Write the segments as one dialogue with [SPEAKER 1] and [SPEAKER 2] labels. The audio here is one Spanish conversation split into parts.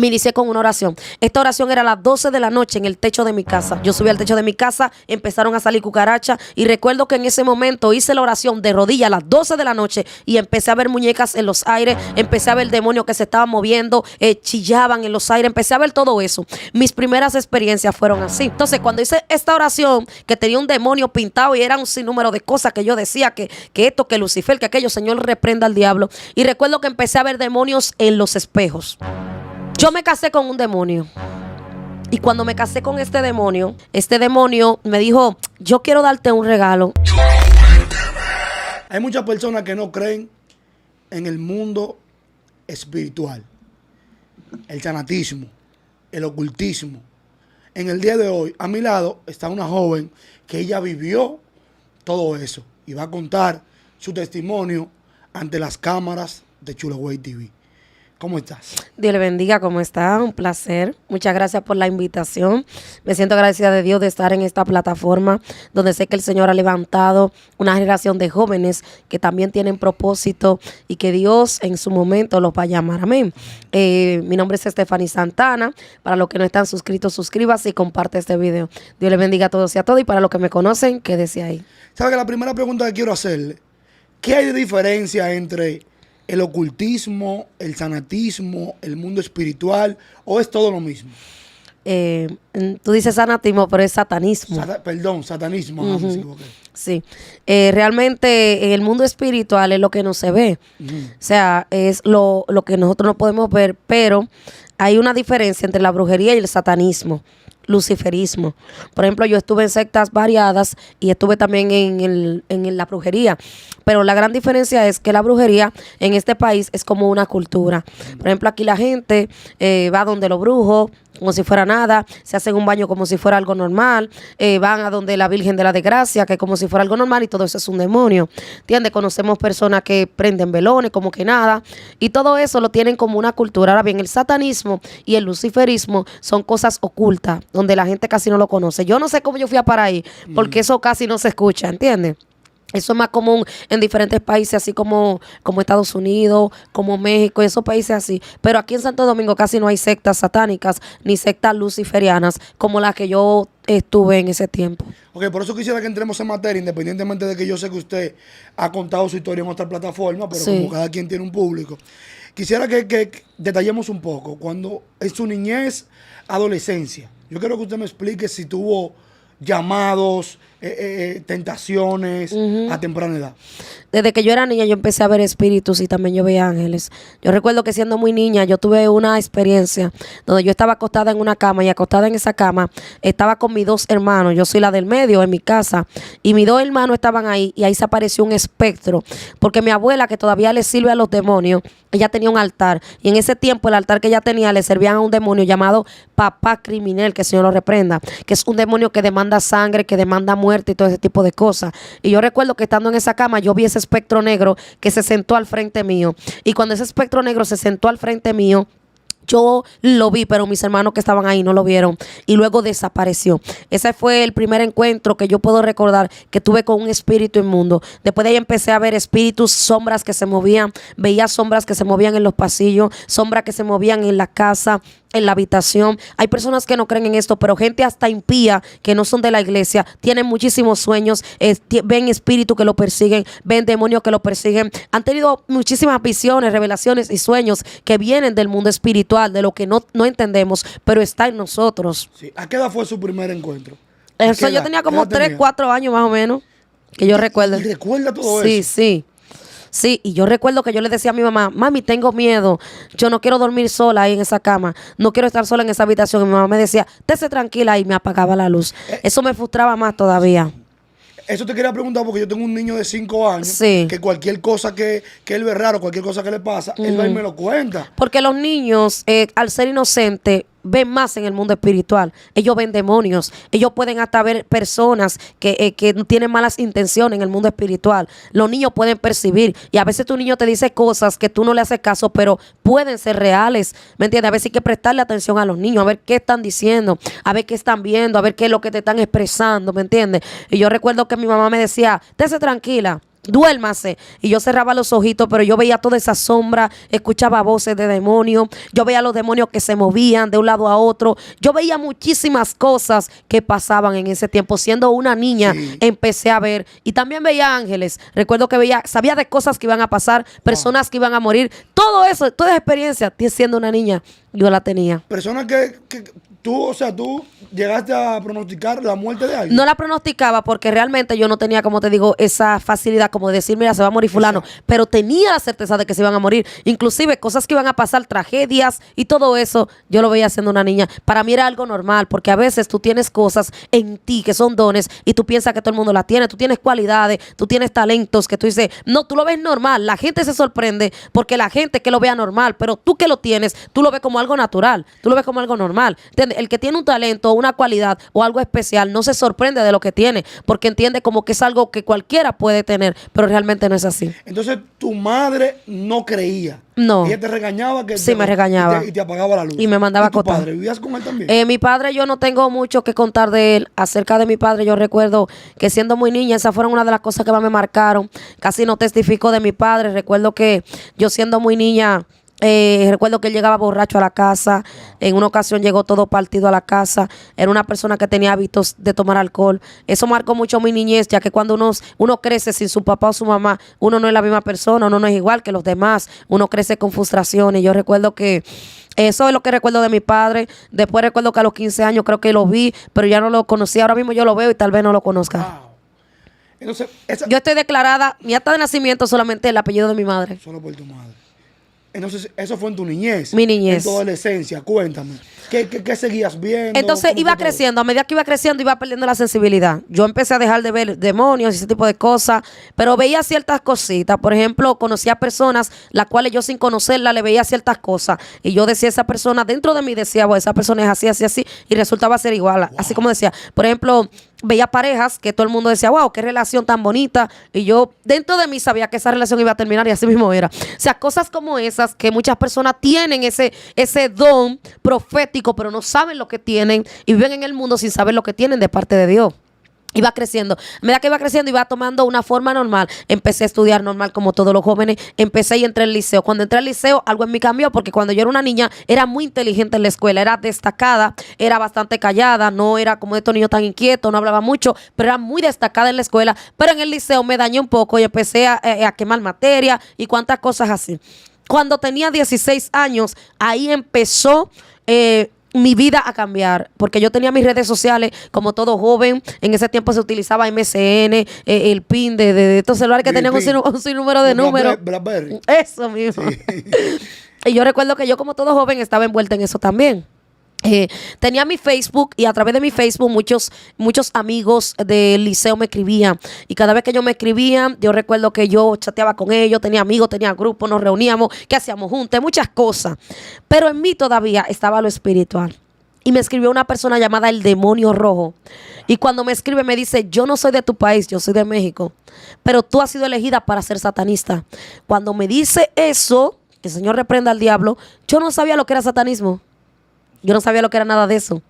[SPEAKER 1] me inicié con una oración. Esta oración era a las 12 de la noche en el techo de mi casa. Yo subí al techo de mi casa, empezaron a salir cucarachas y recuerdo que en ese momento hice la oración de rodillas a las 12 de la noche y empecé a ver muñecas en los aires, empecé a ver demonios que se estaban moviendo, chillaban en los aires, empecé a ver todo eso. Mis primeras experiencias fueron así. Entonces, cuando hice esta oración, que tenía un demonio pintado y era un sinnúmero de cosas que yo decía, que esto, que Lucifer, que aquello, Señor, reprenda al diablo. Y recuerdo que empecé a ver demonios en los espejos. Yo me casé con un demonio. Y cuando me casé con este demonio me dijo, yo quiero darte un regalo.
[SPEAKER 2] Hay muchas personas que no creen en el mundo espiritual, el sanatismo, el ocultismo. En el día de hoy, a mi lado está una joven que ella vivió todo eso y va a contar su testimonio ante las cámaras de Chuleway TV. ¿Cómo estás?
[SPEAKER 1] Dios le bendiga, ¿cómo está? Un placer. Muchas gracias por la invitación. Me siento agradecida de Dios de estar en esta plataforma donde sé que el Señor ha levantado una generación de jóvenes que también tienen propósito y que Dios en su momento los va a llamar. Amén. Mi nombre es Stephanie Santana. Para los que no están suscritos, suscríbase y comparte este video. Dios le bendiga a todos y a todas. Y para los que me conocen, quédese ahí.
[SPEAKER 2] ¿Sabe que la primera pregunta que quiero hacerle? ¿Qué hay de diferencia entre el ocultismo, el sanatismo, el mundo espiritual, o es todo lo mismo?
[SPEAKER 1] Tú dices sanatismo, pero es satanismo.
[SPEAKER 2] Satanismo.
[SPEAKER 1] Uh-huh. Me equivoqué. Sí. Realmente en el mundo espiritual es lo que no se ve. Uh-huh. O sea, es lo que nosotros no podemos ver, pero hay una diferencia entre la brujería y el satanismo. Luciferismo. Por ejemplo, yo estuve en sectas variadas y estuve también en la brujería. Pero la gran diferencia es que la brujería en este país es como una cultura. Por ejemplo, aquí la gente va donde los brujos como si fuera nada, se hacen un baño como si fuera algo normal, van a donde la Virgen de la Desgracia, que es como si fuera algo normal, y todo eso es un demonio. ¿Entiendes? Conocemos personas que prenden velones como que nada, y todo eso lo tienen como una cultura. Ahora bien, el satanismo y el luciferismo son cosas ocultas, donde la gente casi no lo conoce. Yo no sé cómo yo fui a parar ahí, porque eso casi no se escucha, ¿entiendes? Eso es más común en diferentes países, así como Estados Unidos, como México, esos países así. Pero aquí en Santo Domingo casi no hay sectas satánicas ni sectas luciferianas como las que yo estuve en ese tiempo.
[SPEAKER 2] Ok, por eso quisiera que entremos en materia, independientemente de que yo sé que usted ha contado su historia en otra plataforma, pero sí, como cada quien tiene un público. Quisiera que detallemos un poco, cuando en su niñez, adolescencia, yo quiero que usted me explique si tuvo llamados, tentaciones a temprana edad.
[SPEAKER 1] Desde que yo era niña yo empecé a ver espíritus y también yo veía ángeles. Yo recuerdo que siendo muy niña yo tuve una experiencia donde yo estaba acostada en una cama y acostada en esa cama estaba con mis dos hermanos. Yo soy la del medio en mi casa y mis dos hermanos estaban ahí y ahí se apareció un espectro porque mi abuela, que todavía le sirve a los demonios, ella tenía un altar y en ese tiempo el altar que ella tenía le servían a un demonio llamado papá criminal, que el Señor lo reprenda, que es un demonio que demanda sangre, que demanda muerte y todo ese tipo de cosas. Y yo recuerdo que estando en esa cama yo vi ese espectro negro que se sentó al frente mío, y cuando ese espectro negro se sentó al frente mío, yo lo vi, pero mis hermanos que estaban ahí no lo vieron y luego desapareció. Ese fue el primer encuentro que yo puedo recordar que tuve con un espíritu inmundo. Después de ahí empecé a ver espíritus, sombras que se movían, veía sombras que se movían en los pasillos, sombras que se movían en la casa, en la habitación. Hay personas que no creen en esto, pero gente hasta impía que no son de la iglesia, tienen muchísimos sueños, ven espíritus que lo persiguen, ven demonios que lo persiguen. Han tenido muchísimas visiones, revelaciones y sueños que vienen del mundo espiritual, de lo que no entendemos, pero está en nosotros.
[SPEAKER 2] Sí. ¿A qué edad fue su primer encuentro?
[SPEAKER 1] Eso yo tenía como 3, 4 años más o menos, que yo recuerdo.
[SPEAKER 2] ¿Y recuerda todo eso?
[SPEAKER 1] Sí, sí. Sí, y yo recuerdo que yo le decía a mi mamá, mami, tengo miedo, yo no quiero dormir sola ahí en esa cama, no quiero estar sola en esa habitación. Y mi mamá me decía, esté tranquila, y me apagaba la luz. Eso me frustraba más todavía.
[SPEAKER 2] Eso te quería preguntar porque yo tengo un niño de 5 años,
[SPEAKER 1] sí,
[SPEAKER 2] que cualquier cosa que él ve raro, cualquier cosa que le pasa, él va y me lo cuenta.
[SPEAKER 1] Porque los niños, al ser inocentes, ven más en el mundo espiritual. Ellos ven demonios. Ellos pueden hasta ver personas que tienen malas intenciones en el mundo espiritual. Los niños pueden percibir. Y a veces tu niño te dice cosas que tú no le haces caso, pero pueden ser reales. ¿Me entiendes? A veces hay que prestarle atención a los niños, a ver qué están diciendo, a ver qué están viendo, a ver qué es lo que te están expresando. ¿Me entiendes? Y yo recuerdo que mi mamá me decía, estése tranquila, duérmase. Y yo cerraba los ojitos, pero yo veía toda esa sombra, escuchaba voces de demonios, yo veía los demonios que se movían de un lado a otro, yo veía muchísimas cosas que pasaban en ese tiempo. Siendo una niña,
[SPEAKER 2] Sí.
[SPEAKER 1] empecé a ver, y también veía ángeles. Recuerdo que sabía de cosas que iban a pasar, personas que iban a morir, todo eso, toda esa experiencia, siendo una niña, yo la tenía.
[SPEAKER 2] Personas que tú, o sea, tú llegaste a pronosticar la muerte de alguien.
[SPEAKER 1] No la pronosticaba porque realmente yo no tenía, como te digo, esa facilidad como de decir, mira, se va a morir fulano,
[SPEAKER 2] Exacto.
[SPEAKER 1] pero tenía la certeza de que se iban a morir, inclusive cosas que iban a pasar, tragedias y todo eso, yo lo veía siendo una niña. Para mí era algo normal, porque a veces tú tienes cosas en ti que son dones y tú piensas que todo el mundo las tiene, tú tienes cualidades, tú tienes talentos que tú dices, no, tú lo ves normal, la gente se sorprende porque la gente que lo vea normal, pero tú que lo tienes, tú lo ves como algo natural, tú lo ves como algo normal. ¿Entiendes? El que tiene un talento, una cualidad o algo especial no se sorprende de lo que tiene, porque entiende como que es algo que cualquiera puede tener, pero realmente no es así.
[SPEAKER 2] Entonces tu madre no creía.
[SPEAKER 1] No.
[SPEAKER 2] Ella te regañaba que
[SPEAKER 1] Sí, me regañaba.
[SPEAKER 2] y te apagaba la luz.
[SPEAKER 1] Y me mandaba
[SPEAKER 2] ¿Y tu
[SPEAKER 1] a acotar.
[SPEAKER 2] padre? ¿Vivías con él también?
[SPEAKER 1] Mi padre, yo no tengo mucho que contar de él. Acerca de mi padre, yo recuerdo que siendo muy niña, esas fueron una de las cosas que más me marcaron. Casi no testifico de mi padre. Recuerdo que yo siendo muy niña, recuerdo que él llegaba borracho a la casa. En una ocasión llegó todo partido a la casa. Era una persona que tenía hábitos de tomar alcohol. Eso marcó mucho mi niñez, ya que cuando uno crece sin su papá o su mamá, uno no es la misma persona, uno no es igual que los demás. Uno crece con frustraciones. Yo recuerdo que eso es lo que recuerdo de mi padre. Después recuerdo que a los 15 años creo que lo vi, pero ya no lo conocí. Ahora mismo yo lo veo y tal vez no lo conozca.
[SPEAKER 2] Wow. Entonces, esa...
[SPEAKER 1] Yo estoy declarada, mi acta de nacimiento solamente el apellido de mi madre.
[SPEAKER 2] Solo por tu madre. Entonces, eso fue en tu niñez.
[SPEAKER 1] Mi niñez.
[SPEAKER 2] En tu adolescencia. Cuéntame. ¿Qué seguías viendo?
[SPEAKER 1] Entonces
[SPEAKER 2] ¿Cómo
[SPEAKER 1] iba
[SPEAKER 2] fue todo?
[SPEAKER 1] creciendo, a medida que iba creciendo iba perdiendo la sensibilidad. Yo empecé a dejar de ver demonios y ese tipo de cosas, pero veía ciertas cositas. Por ejemplo, conocía personas las cuales yo sin conocerla le veía ciertas cosas y yo decía esa persona, dentro de mí decía, bueno, esa persona es así, así, así, y resultaba ser igual. Así como decía, por ejemplo, veía parejas que todo el mundo decía, wow, qué relación tan bonita, y yo dentro de mí sabía que esa relación iba a terminar y así mismo era. O sea, cosas como esas que muchas personas tienen ese don profético, pero no saben lo que tienen y viven en el mundo sin saber lo que tienen de parte de Dios. Iba creciendo. A medida que iba creciendo, iba tomando una forma normal. Empecé a estudiar normal como todos los jóvenes. Empecé y entré al liceo. Cuando entré al liceo, algo en mí cambió porque cuando yo era una niña, era muy inteligente en la escuela. Era destacada, era bastante callada, no era como de estos niños tan inquietos, no hablaba mucho, pero era muy destacada en la escuela. Pero en el liceo me dañé un poco y empecé a quemar materia y cuantas cosas así. Cuando tenía 16 años, ahí empezó mi vida a cambiar, porque yo tenía mis redes sociales como todo joven. En ese tiempo se utilizaba MSN, el PIN de estos celulares que
[SPEAKER 2] Sí,
[SPEAKER 1] tenían un,
[SPEAKER 2] PIN.
[SPEAKER 1] un sinnúmero de
[SPEAKER 2] Los
[SPEAKER 1] números.
[SPEAKER 2] Blackberry.
[SPEAKER 1] Eso mismo. Y yo recuerdo que yo como todo joven estaba envuelta en eso también. Tenía mi Facebook y a través de mi Facebook muchos amigos del liceo me escribían y cada vez que ellos me escribían yo recuerdo que yo chateaba con ellos, tenía amigos, tenía grupos, nos reuníamos, que hacíamos juntos, muchas cosas, pero en mí todavía estaba lo espiritual. Y me escribió una persona llamada El Demonio Rojo. Y cuando me escribe me dice, yo no soy de tu país, yo soy de México, pero tú has sido elegida para ser satanista. Cuando me dice eso, que el Señor reprenda al diablo, yo no sabía lo que era satanismo. Yo no sabía lo que era nada de eso.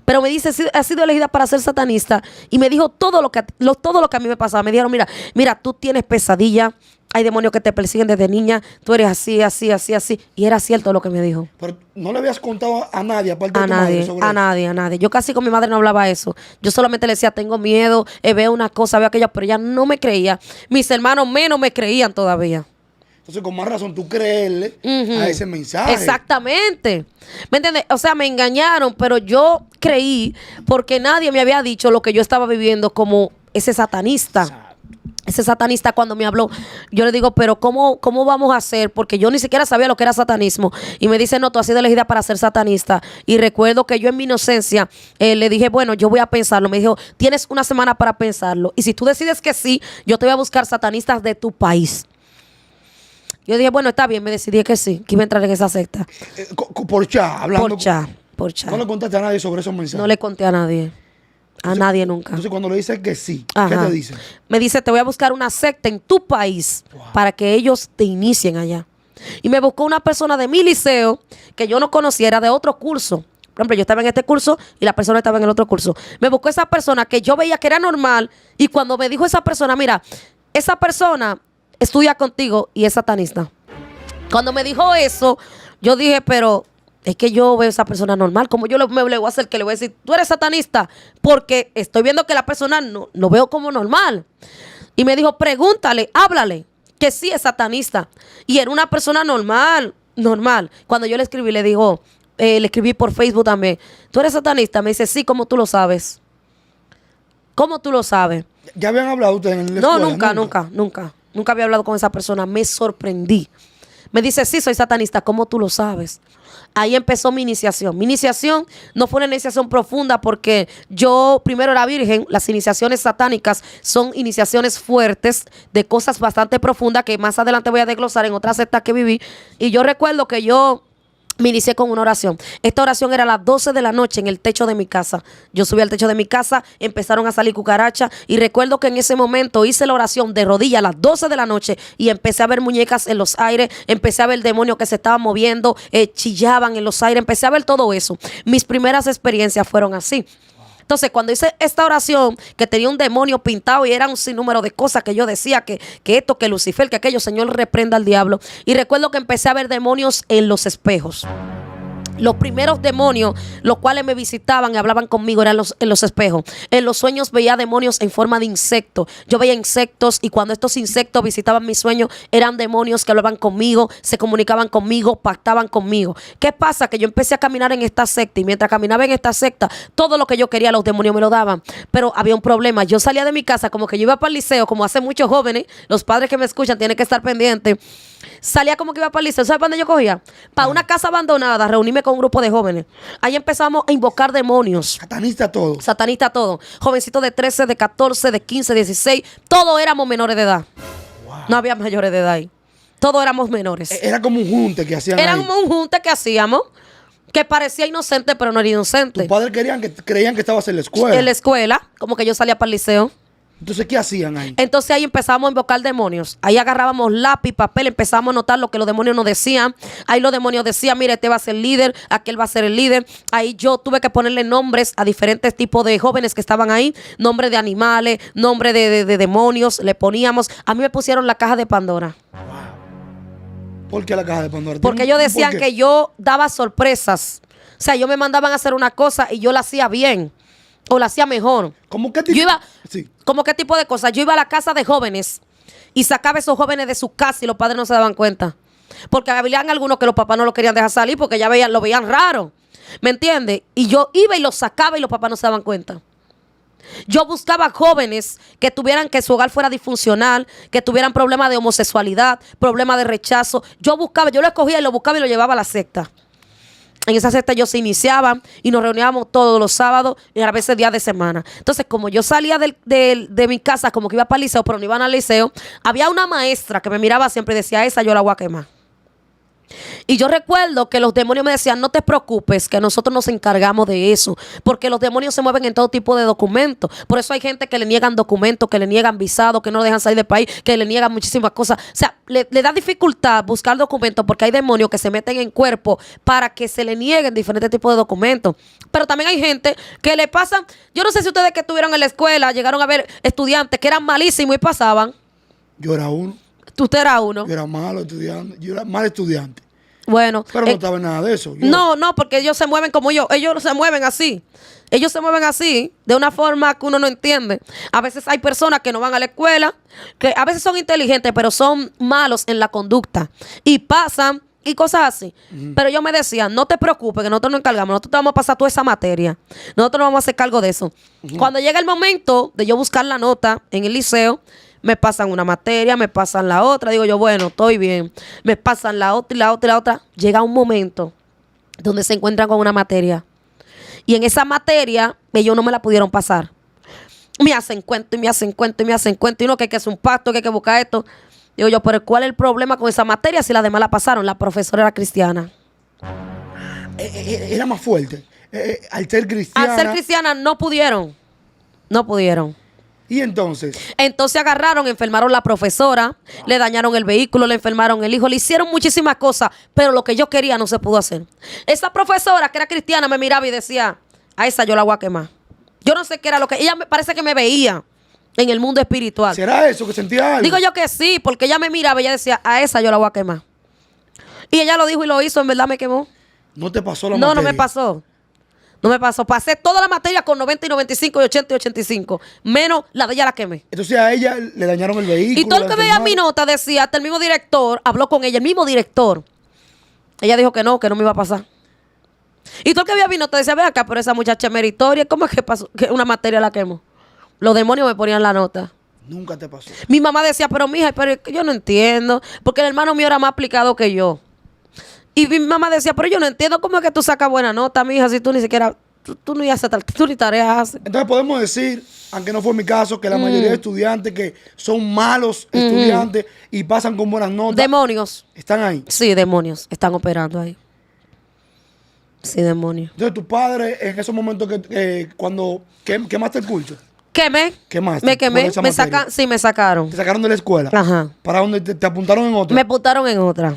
[SPEAKER 1] Pero me dice, has sido elegida para ser satanista. Y me dijo todo lo que a mí me pasaba. Me dijeron, mira, tú tienes pesadilla. Hay demonios que te persiguen desde niña. Tú eres así, así, así, así. Y era cierto lo que me dijo.
[SPEAKER 2] Pero no le habías contado a nadie, aparte
[SPEAKER 1] A
[SPEAKER 2] de tu madre,
[SPEAKER 1] nadie,
[SPEAKER 2] sobre
[SPEAKER 1] a
[SPEAKER 2] eso.
[SPEAKER 1] nadie, a nadie. Yo casi con mi madre no hablaba eso. Yo solamente le decía, tengo miedo, veo una cosa, veo aquella, pero ella no me creía. Mis hermanos menos me creían todavía.
[SPEAKER 2] Entonces, con más razón, tú creerle a ese mensaje.
[SPEAKER 1] Exactamente. ¿Me entiendes? O sea, me engañaron, pero yo creí porque nadie me había dicho lo que yo estaba viviendo como ese satanista.
[SPEAKER 2] Exacto.
[SPEAKER 1] Ese satanista cuando me habló, yo le digo, pero ¿cómo vamos a hacer? Porque yo ni siquiera sabía lo que era satanismo. Y me dice, no, tú has sido elegida para ser satanista. Y recuerdo que yo en mi inocencia le dije, bueno, yo voy a pensarlo. Me dijo, tienes una semana para pensarlo. Y si tú decides que sí, yo te voy a buscar satanistas de tu país. Yo dije, bueno, está bien, me decidí que sí, que iba a entrar en esa secta.
[SPEAKER 2] Por chat, hablando.
[SPEAKER 1] Por chat.
[SPEAKER 2] No le contaste a nadie sobre esos mensajes.
[SPEAKER 1] No le conté a nadie. A nadie nunca.
[SPEAKER 2] Entonces, cuando le dices que sí, ¿qué
[SPEAKER 1] Ajá.
[SPEAKER 2] te dice?
[SPEAKER 1] Me dice, te voy a buscar una secta en tu país para que ellos te inicien allá. Y me buscó una persona de mi liceo que yo no conociera, de otro curso. Por ejemplo, yo estaba en este curso y la persona estaba en el otro curso. Me buscó esa persona que yo veía que era normal y cuando me dijo esa persona, mira, esa persona estudia contigo y es satanista. Cuando me dijo eso, yo dije, pero es que yo veo a esa persona normal. Como yo me le voy a hacer que le voy a decir, tú eres satanista, porque estoy viendo que la persona no lo veo como normal. Y me dijo, pregúntale, háblale, que sí es satanista. Y era una persona normal, normal. Cuando yo le escribí, le digo, le escribí por Facebook también, ¿tú eres satanista? Me dice, sí, ¿cómo tú lo sabes? ¿Cómo tú lo sabes?
[SPEAKER 2] ¿Ya habían hablado ustedes en la
[SPEAKER 1] No,
[SPEAKER 2] escuela?
[SPEAKER 1] nunca había hablado con esa persona. Me sorprendí. Me dice, sí, soy satanista. ¿Cómo tú lo sabes? Ahí empezó mi iniciación. Mi iniciación no fue una iniciación profunda porque yo primero era virgen. Las iniciaciones satánicas son iniciaciones fuertes de cosas bastante profundas que más adelante voy a desglosar en otra secta que viví. Y yo recuerdo que yo me inicié con una oración. Esta oración era a las 12 de la noche en el techo de mi casa. Yo subí al techo de mi casa, empezaron a salir cucarachas y recuerdo que en ese momento hice la oración de rodillas a las 12 de la noche y empecé a ver muñecas en los aires, empecé a ver demonios que se estaban moviendo, chillaban en los aires, empecé a ver todo eso. Mis primeras experiencias fueron así. Entonces, cuando hice esta oración, que tenía un demonio pintado y era un sinnúmero de cosas que yo decía, que esto, que Lucifer, que aquello, Señor, reprenda al diablo. Y recuerdo que empecé a ver demonios en los espejos. Los primeros demonios, los cuales me visitaban y hablaban conmigo, eran en los espejos. En los sueños veía demonios en forma de insectos. Yo veía insectos y cuando estos insectos visitaban mis sueños, eran demonios que hablaban conmigo, se comunicaban conmigo, pactaban conmigo. ¿Qué pasa? Que yo empecé a caminar en esta secta y mientras caminaba en esta secta, todo lo que yo quería, los demonios me lo daban. Pero había un problema. Yo salía de mi casa como que yo iba para el liceo, como hace muchos jóvenes, los padres que me escuchan tienen que estar pendientes. Salía como que iba para el liceo. ¿Sabes para dónde yo cogía? Para una casa abandonada, reunirme con un grupo de jóvenes. Ahí empezamos a invocar demonios.
[SPEAKER 2] Satanista todo.
[SPEAKER 1] Satanista todo. Jovencitos de 13, de 14, de 15, 16. Todos éramos menores de edad.
[SPEAKER 2] Wow.
[SPEAKER 1] No había mayores de edad ahí. Todos éramos menores.
[SPEAKER 2] Era como un junte que hacían
[SPEAKER 1] Era
[SPEAKER 2] ahí.
[SPEAKER 1] un junte que hacíamos que parecía inocente, pero no era inocente.
[SPEAKER 2] Tus padres creían que estabas en la escuela.
[SPEAKER 1] En la escuela, como que yo salía para el liceo.
[SPEAKER 2] Entonces, ¿qué hacían ahí?
[SPEAKER 1] Entonces ahí empezamos a invocar demonios. Ahí agarrábamos lápiz, papel, empezamos a notar lo que los demonios nos decían. Ahí los demonios decían, mire, este va a ser el líder, aquel va a ser el líder. Ahí yo tuve que ponerle nombres a diferentes tipos de jóvenes que estaban ahí. Nombre de animales, nombre de demonios, le poníamos. A mí me pusieron la caja de Pandora.
[SPEAKER 2] ¿Por qué la caja de Pandora?
[SPEAKER 1] Porque ellos decían que yo daba sorpresas. O sea, ellos me mandaban a hacer una cosa y yo la hacía bien. O la hacía mejor.
[SPEAKER 2] ¿Cómo qué tipo?
[SPEAKER 1] Yo iba,
[SPEAKER 2] Sí.
[SPEAKER 1] ¿cómo qué tipo de cosas? Yo iba a la casa de jóvenes y sacaba a esos jóvenes de su casa y los padres no se daban cuenta. Porque habían algunos que los papás no lo querían dejar salir porque ya lo veían raro. ¿Me entiendes? Y yo iba y los sacaba y los papás no se daban cuenta. Yo buscaba jóvenes que tuvieran, que su hogar fuera disfuncional, que tuvieran problemas de homosexualidad, problemas de rechazo. Yo lo escogía y lo buscaba y lo llevaba a la secta. En esa secta ellos se iniciaban y nos reuníamos todos los sábados y a veces días de semana. Entonces, como yo salía de mi casa, como que iba para el liceo, pero no iban al liceo, había una maestra que me miraba siempre y decía, esa yo la voy a quemar. Y yo recuerdo que los demonios me decían, no te preocupes, que nosotros nos encargamos de eso, porque los demonios se mueven en todo tipo de documentos. Por eso hay gente que le niegan documentos, que le niegan visados, que no lo dejan salir del país, que le niegan muchísimas cosas. O sea, le da dificultad buscar documentos porque hay demonios que se meten en cuerpo para que se le nieguen diferentes tipos de documentos. Pero también hay gente que le pasan, yo no sé si ustedes que estuvieron en la escuela llegaron a ver estudiantes que eran malísimos y pasaban.
[SPEAKER 2] Yo era uno.
[SPEAKER 1] Usted era uno.
[SPEAKER 2] Yo era malo estudiante. Yo era mal estudiante.
[SPEAKER 1] Bueno.
[SPEAKER 2] Pero no estaba en nada de eso.
[SPEAKER 1] No, porque ellos se mueven como yo. Ellos se mueven así. Ellos se mueven así, de una forma que uno no entiende. A veces hay personas que no van a la escuela, que a veces son inteligentes, pero son malos en la conducta. Y pasan y cosas así. Pero yo me decía, no te preocupes, que nosotros nos encargamos. Nosotros te vamos a pasar toda esa materia. Nosotros nos vamos a hacer cargo de eso. Cuando llega el momento de yo buscar la nota en el liceo, me pasan una materia, me pasan la otra. Digo yo, bueno, estoy bien. Me pasan la otra y la otra y la otra. Llega un momento donde se encuentran con una materia. Y en esa materia, ellos no me la pudieron pasar. Me hacen cuento y me hacen cuento y me hacen cuento. Y no, que hay que hacer un pacto, que hay que buscar esto. Digo yo, pero ¿cuál es el problema con esa materia si las demás la pasaron? La profesora era cristiana.
[SPEAKER 2] Era más fuerte. Al ser cristiana.
[SPEAKER 1] Al ser cristiana no pudieron. No pudieron.
[SPEAKER 2] Y entonces
[SPEAKER 1] agarraron, enfermaron la profesora, le dañaron el vehículo, le enfermaron el hijo, le hicieron muchísimas cosas, pero lo que yo quería no se pudo hacer. Esa profesora que era cristiana me miraba y decía, a esa yo la voy a quemar. Yo no sé qué era lo que, ella me parece que me veía en el mundo espiritual.
[SPEAKER 2] ¿Será eso que sentía algo?
[SPEAKER 1] Digo yo que sí, porque ella me miraba y ella decía, a esa yo la voy a quemar. Y ella lo dijo y lo hizo, en verdad me quemó.
[SPEAKER 2] ¿No te pasó la
[SPEAKER 1] No,
[SPEAKER 2] materia?
[SPEAKER 1] no me pasó. No me pasó. Pasé toda la materia con 90 y 95 y 80 y 85. Menos la de ella la quemé.
[SPEAKER 2] Entonces a ella le dañaron el vehículo.
[SPEAKER 1] Y todo el
[SPEAKER 2] la
[SPEAKER 1] que veía mi
[SPEAKER 2] enfermaron.
[SPEAKER 1] nota decía, hasta el mismo director habló con ella, el mismo director. Ella dijo que no me iba a pasar. Y todo el que veía mi nota decía, ve acá, pero esa muchacha es meritoria, ¿cómo es que pasó? Que una materia la quemó. Los demonios me ponían la nota.
[SPEAKER 2] Nunca te pasó.
[SPEAKER 1] Mi mamá decía, pero mija, pero es que yo no entiendo, porque el hermano mío era más aplicado que yo. Y mi mamá decía, pero yo no entiendo cómo es que tú sacas buena nota, mija, si tú ni siquiera, tú ni haces tal, tú ni tareas haces.
[SPEAKER 2] Entonces podemos decir, aunque no fue mi caso, que la mayoría de estudiantes que son malos estudiantes y pasan con buenas notas,
[SPEAKER 1] Demonios.
[SPEAKER 2] están ahí.
[SPEAKER 1] Sí, demonios. Están operando ahí. Sí, demonios.
[SPEAKER 2] Entonces tu padre en esos momentos que cuando quemaste el curso,
[SPEAKER 1] ¿Quemé?
[SPEAKER 2] ¿Quemaste
[SPEAKER 1] Me quemé.
[SPEAKER 2] por esa
[SPEAKER 1] Me
[SPEAKER 2] materia?
[SPEAKER 1] sí, me sacaron.
[SPEAKER 2] te sacaron de la escuela.
[SPEAKER 1] Ajá.
[SPEAKER 2] ¿Para dónde te apuntaron en otra?
[SPEAKER 1] Me putaron en otra.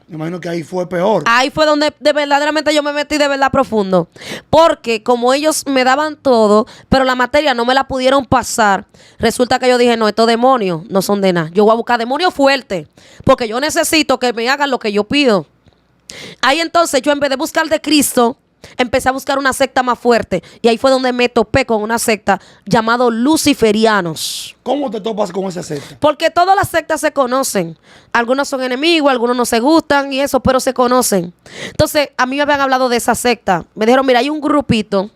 [SPEAKER 2] Me imagino que ahí fue peor.
[SPEAKER 1] Ahí fue donde verdaderamente yo me metí de verdad profundo. Porque como ellos me daban todo, pero la materia no me la pudieron pasar, resulta que yo dije, no, estos demonios no son de nada. Yo voy a buscar demonios fuertes, porque yo necesito que me hagan lo que yo pido. Ahí entonces yo en vez de buscar de Cristo, empecé a buscar una secta más fuerte. Y ahí fue donde me topé con una secta llamado Luciferianos.
[SPEAKER 2] ¿Cómo te topas con esa secta?
[SPEAKER 1] Porque todas las sectas se conocen. Algunos son enemigos, algunos no se gustan y eso, pero se conocen. Entonces, a mí me habían hablado de esa secta. Me dijeron, mira, hay un grupito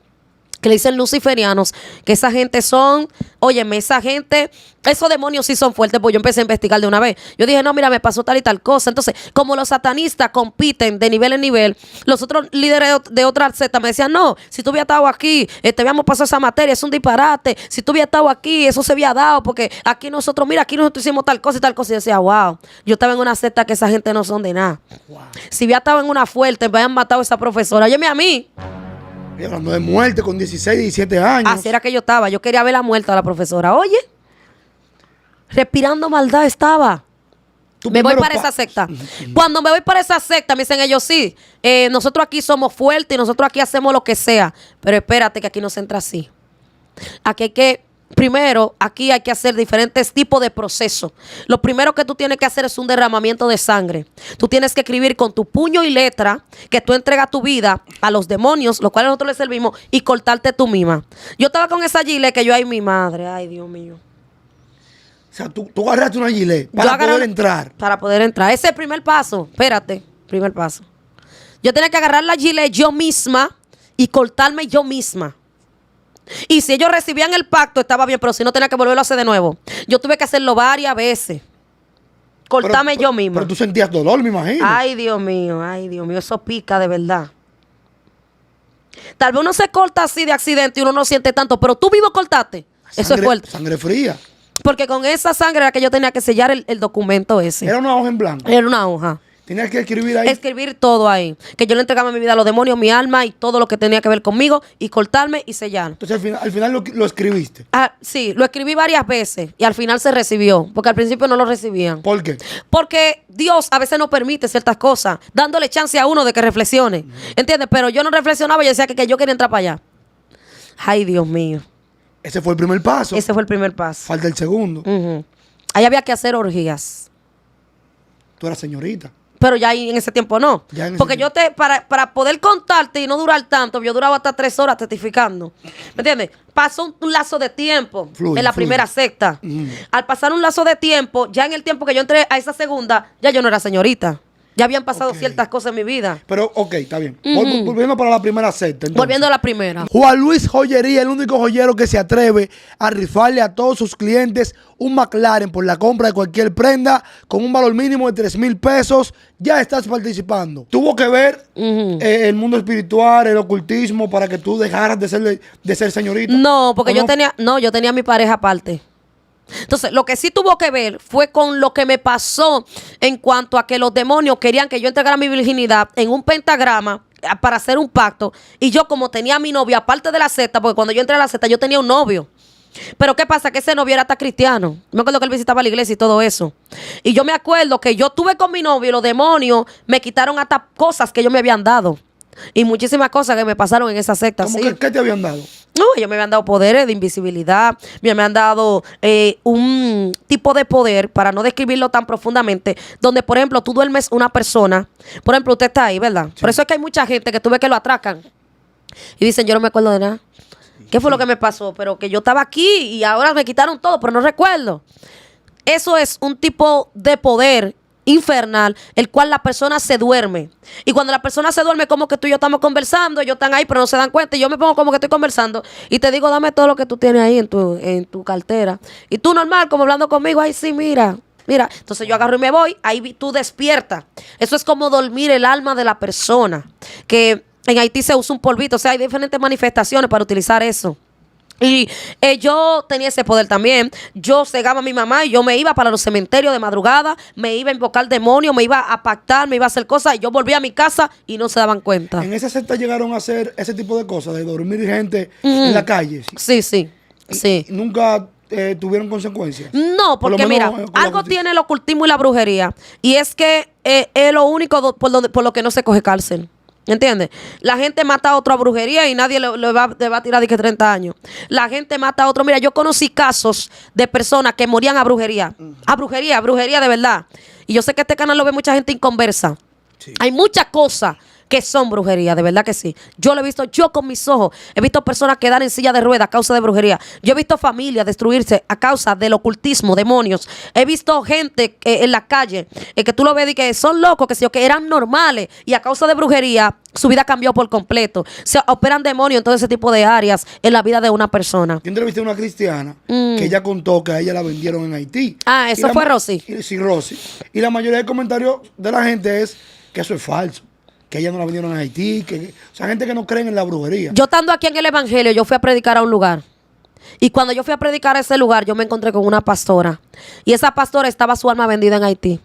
[SPEAKER 1] que le dicen luciferianos, que esa gente son, óyeme, esa gente, esos demonios sí son fuertes, pues yo empecé a investigar de una vez. Yo dije, no, mira, me pasó tal y tal cosa. Entonces, como los satanistas compiten de nivel en nivel, los otros líderes de otra secta me decían, no, si tú hubieras estado aquí, te habíamos pasado esa materia, es un disparate. Si tú hubieras estado aquí, eso se había dado, porque aquí nosotros, mira, aquí nosotros hicimos tal cosa y tal cosa. Y decía, wow, yo estaba en una secta que esa gente no son de nada.
[SPEAKER 2] Wow.
[SPEAKER 1] Si hubiera estado en una fuerte, me habían matado a esa profesora. Óyeme a mí.
[SPEAKER 2] Y hablando de muerte con 16, 17 años.
[SPEAKER 1] Así era que yo estaba. Yo quería ver la muerte a la profesora. Oye, respirando maldad estaba.
[SPEAKER 2] Tu
[SPEAKER 1] Me voy
[SPEAKER 2] primero
[SPEAKER 1] para esa secta. Cuando me voy para esa secta, me dicen ellos, sí, nosotros aquí somos fuertes y nosotros aquí hacemos lo que sea. Pero espérate que aquí no se entra así. Aquí hay que, primero, aquí hay que hacer diferentes tipos de procesos. Lo primero que tú tienes que hacer es un derramamiento de sangre. Tú tienes que escribir con tu puño y letra que tú entregas tu vida a los demonios, los cuales nosotros les servimos, y cortarte tú misma. Yo estaba con esa gilet que yo, ay, mi madre, ay, Dios mío.
[SPEAKER 2] O sea, tú agarraste una gilet
[SPEAKER 1] Yo
[SPEAKER 2] para
[SPEAKER 1] agarré
[SPEAKER 2] poder entrar.
[SPEAKER 1] Para poder entrar. Ese es el primer paso. Espérate, primer paso. Yo tenía que agarrar la gilet yo misma y cortarme yo misma. Y si ellos recibían el pacto, estaba bien, pero si no, tenía que volverlo a hacer de nuevo. Yo tuve que hacerlo varias veces. Cortarme yo misma.
[SPEAKER 2] Pero tú sentías dolor, me imagino.
[SPEAKER 1] Ay, Dios mío, eso pica de verdad. Tal vez uno se corta así de accidente y uno no siente tanto, pero tú vivo cortaste. Eso es fuerte.
[SPEAKER 2] Sangre fría.
[SPEAKER 1] Porque con esa sangre era que yo tenía que sellar el documento ese.
[SPEAKER 2] Era una hoja en blanco.
[SPEAKER 1] Era una hoja.
[SPEAKER 2] Tenías que escribir ahí.
[SPEAKER 1] Escribir todo ahí. Que yo le entregaba mi vida a los demonios, mi alma y todo lo que tenía que ver conmigo y cortarme y sellar.
[SPEAKER 2] Entonces al final lo escribiste.
[SPEAKER 1] Ah, sí, lo escribí varias veces y al final se recibió. Porque al principio no lo recibían.
[SPEAKER 2] ¿Por qué?
[SPEAKER 1] Porque Dios a veces no permite ciertas cosas, dándole chance a uno de que reflexione. ¿Entiendes? Pero yo no reflexionaba, yo decía que yo quería entrar para allá. Ay, Dios mío.
[SPEAKER 2] Ese fue el primer paso.
[SPEAKER 1] Ese fue el primer paso.
[SPEAKER 2] Falta el segundo.
[SPEAKER 1] Ujú. Ahí había que hacer orgías.
[SPEAKER 2] Tú eras señorita.
[SPEAKER 1] Pero ya ahí en ese tiempo no.
[SPEAKER 2] Ya en ese
[SPEAKER 1] Porque
[SPEAKER 2] tiempo.
[SPEAKER 1] yo para poder contarte y no durar tanto, yo duraba hasta 3 horas testificando. ¿Me entiendes? Pasó un lazo de tiempo
[SPEAKER 2] Fluye,
[SPEAKER 1] en la
[SPEAKER 2] fluye.
[SPEAKER 1] primera secta. Al pasar un lazo de tiempo, ya en el tiempo que yo entré a esa segunda, ya yo no era señorita. Ya habían pasado
[SPEAKER 2] Ok.
[SPEAKER 1] ciertas cosas en mi vida.
[SPEAKER 2] Pero, ok, está bien. Volviendo para la primera secta. entonces.
[SPEAKER 1] Volviendo a la primera.
[SPEAKER 2] Juan Luis Joyería, el único joyero que se atreve a rifarle a todos sus clientes un McLaren por la compra de cualquier prenda con un valor mínimo de 3,000 pesos. Ya estás participando. Tuvo que ver el mundo espiritual, el ocultismo, para que tú dejaras de ser señorita.
[SPEAKER 1] No, porque
[SPEAKER 2] ¿O
[SPEAKER 1] yo tenía mi pareja aparte. Entonces, lo que sí tuvo que ver fue con lo que me pasó en cuanto a que los demonios querían que yo entregara mi virginidad en un pentagrama para hacer un pacto. Y yo, como tenía a mi novio, aparte de la secta, porque cuando yo entré a la secta, yo tenía un novio. Pero ¿qué pasa? Que ese novio era hasta cristiano. Me acuerdo que él visitaba la iglesia y todo eso. Y yo me acuerdo que yo tuve con mi novio y los demonios me quitaron hasta cosas que ellos me habían dado. Y muchísimas cosas que me pasaron en esa secta.
[SPEAKER 2] ¿Cómo
[SPEAKER 1] Sí.
[SPEAKER 2] qué te habían dado?
[SPEAKER 1] No, ellos me habían dado poderes de invisibilidad, me habían dado un tipo de poder, para no describirlo tan profundamente, donde, por ejemplo, tú duermes una persona, por ejemplo, usted está ahí, ¿verdad? Por eso es que hay mucha gente que tú ves que lo atracan y dicen, yo no me acuerdo de nada. ¿Qué fue lo que me pasó? Pero que yo estaba aquí y ahora me quitaron todo, pero no recuerdo. Eso es un tipo de poder infernal, el cual la persona se duerme. Y cuando la persona se duerme, como que tú y yo estamos conversando, ellos están ahí, pero no se dan cuenta. Y yo me pongo como que estoy conversando y te digo, dame todo lo que tú tienes ahí en tu cartera. Y tú normal, como hablando conmigo, ay, sí, mira. Mira, entonces yo agarro y me voy, ahí tú despiertas. Eso es como dormir el alma de la persona. Que en Haití se usa un polvito, o sea, hay diferentes manifestaciones para utilizar eso. Y yo tenía ese poder también. Yo cegaba a mi mamá y yo me iba para los cementerios de madrugada, me iba a invocar demonios, me iba a pactar, me iba a hacer cosas y yo volvía a mi casa y no se daban cuenta.
[SPEAKER 2] En esa secta llegaron a hacer ese tipo de cosas, de dormir gente en la calle.
[SPEAKER 1] Sí.
[SPEAKER 2] Y nunca tuvieron consecuencias.
[SPEAKER 1] No,
[SPEAKER 2] Por lo
[SPEAKER 1] porque
[SPEAKER 2] menos,
[SPEAKER 1] mira,
[SPEAKER 2] con la
[SPEAKER 1] algo
[SPEAKER 2] justicia.
[SPEAKER 1] tiene el ocultismo y la brujería. Y es que es lo único por lo que no se coge cárcel. ¿Entiendes? La gente mata a otro a brujería y nadie le va a tirar de que 30 años. La gente mata a otro. Mira, yo conocí casos de personas que morían a brujería. A brujería de verdad. Y yo sé que este canal lo ve mucha gente inconversa.
[SPEAKER 2] Sí.
[SPEAKER 1] Hay muchas cosas que son brujería, de verdad que sí. Yo lo he visto yo con mis ojos. He visto personas quedar en silla de ruedas a causa de brujería. Yo he visto familias destruirse a causa del ocultismo, demonios. He visto gente en la calle que tú lo ves y que son locos, que eran normales y a causa de brujería su vida cambió por completo. Se operan demonios en todo ese tipo de áreas en la vida de una persona.
[SPEAKER 2] Yo entrevisté a una cristiana que ella contó que a ella la vendieron en Haití.
[SPEAKER 1] Ah,
[SPEAKER 2] Y
[SPEAKER 1] eso
[SPEAKER 2] la
[SPEAKER 1] fue
[SPEAKER 2] ma-
[SPEAKER 1] Rosy.
[SPEAKER 2] Sí, Rosy. Y la mayoría de comentarios de la gente es que eso es falso. Que ella no la vendieron en Haití. O sea, gente que no creen en la brujería.
[SPEAKER 1] Yo estando aquí en el Evangelio, yo fui a predicar a un lugar. Y cuando yo fui a predicar a ese lugar, yo me encontré con una pastora. Y esa pastora estaba su alma vendida en Haití.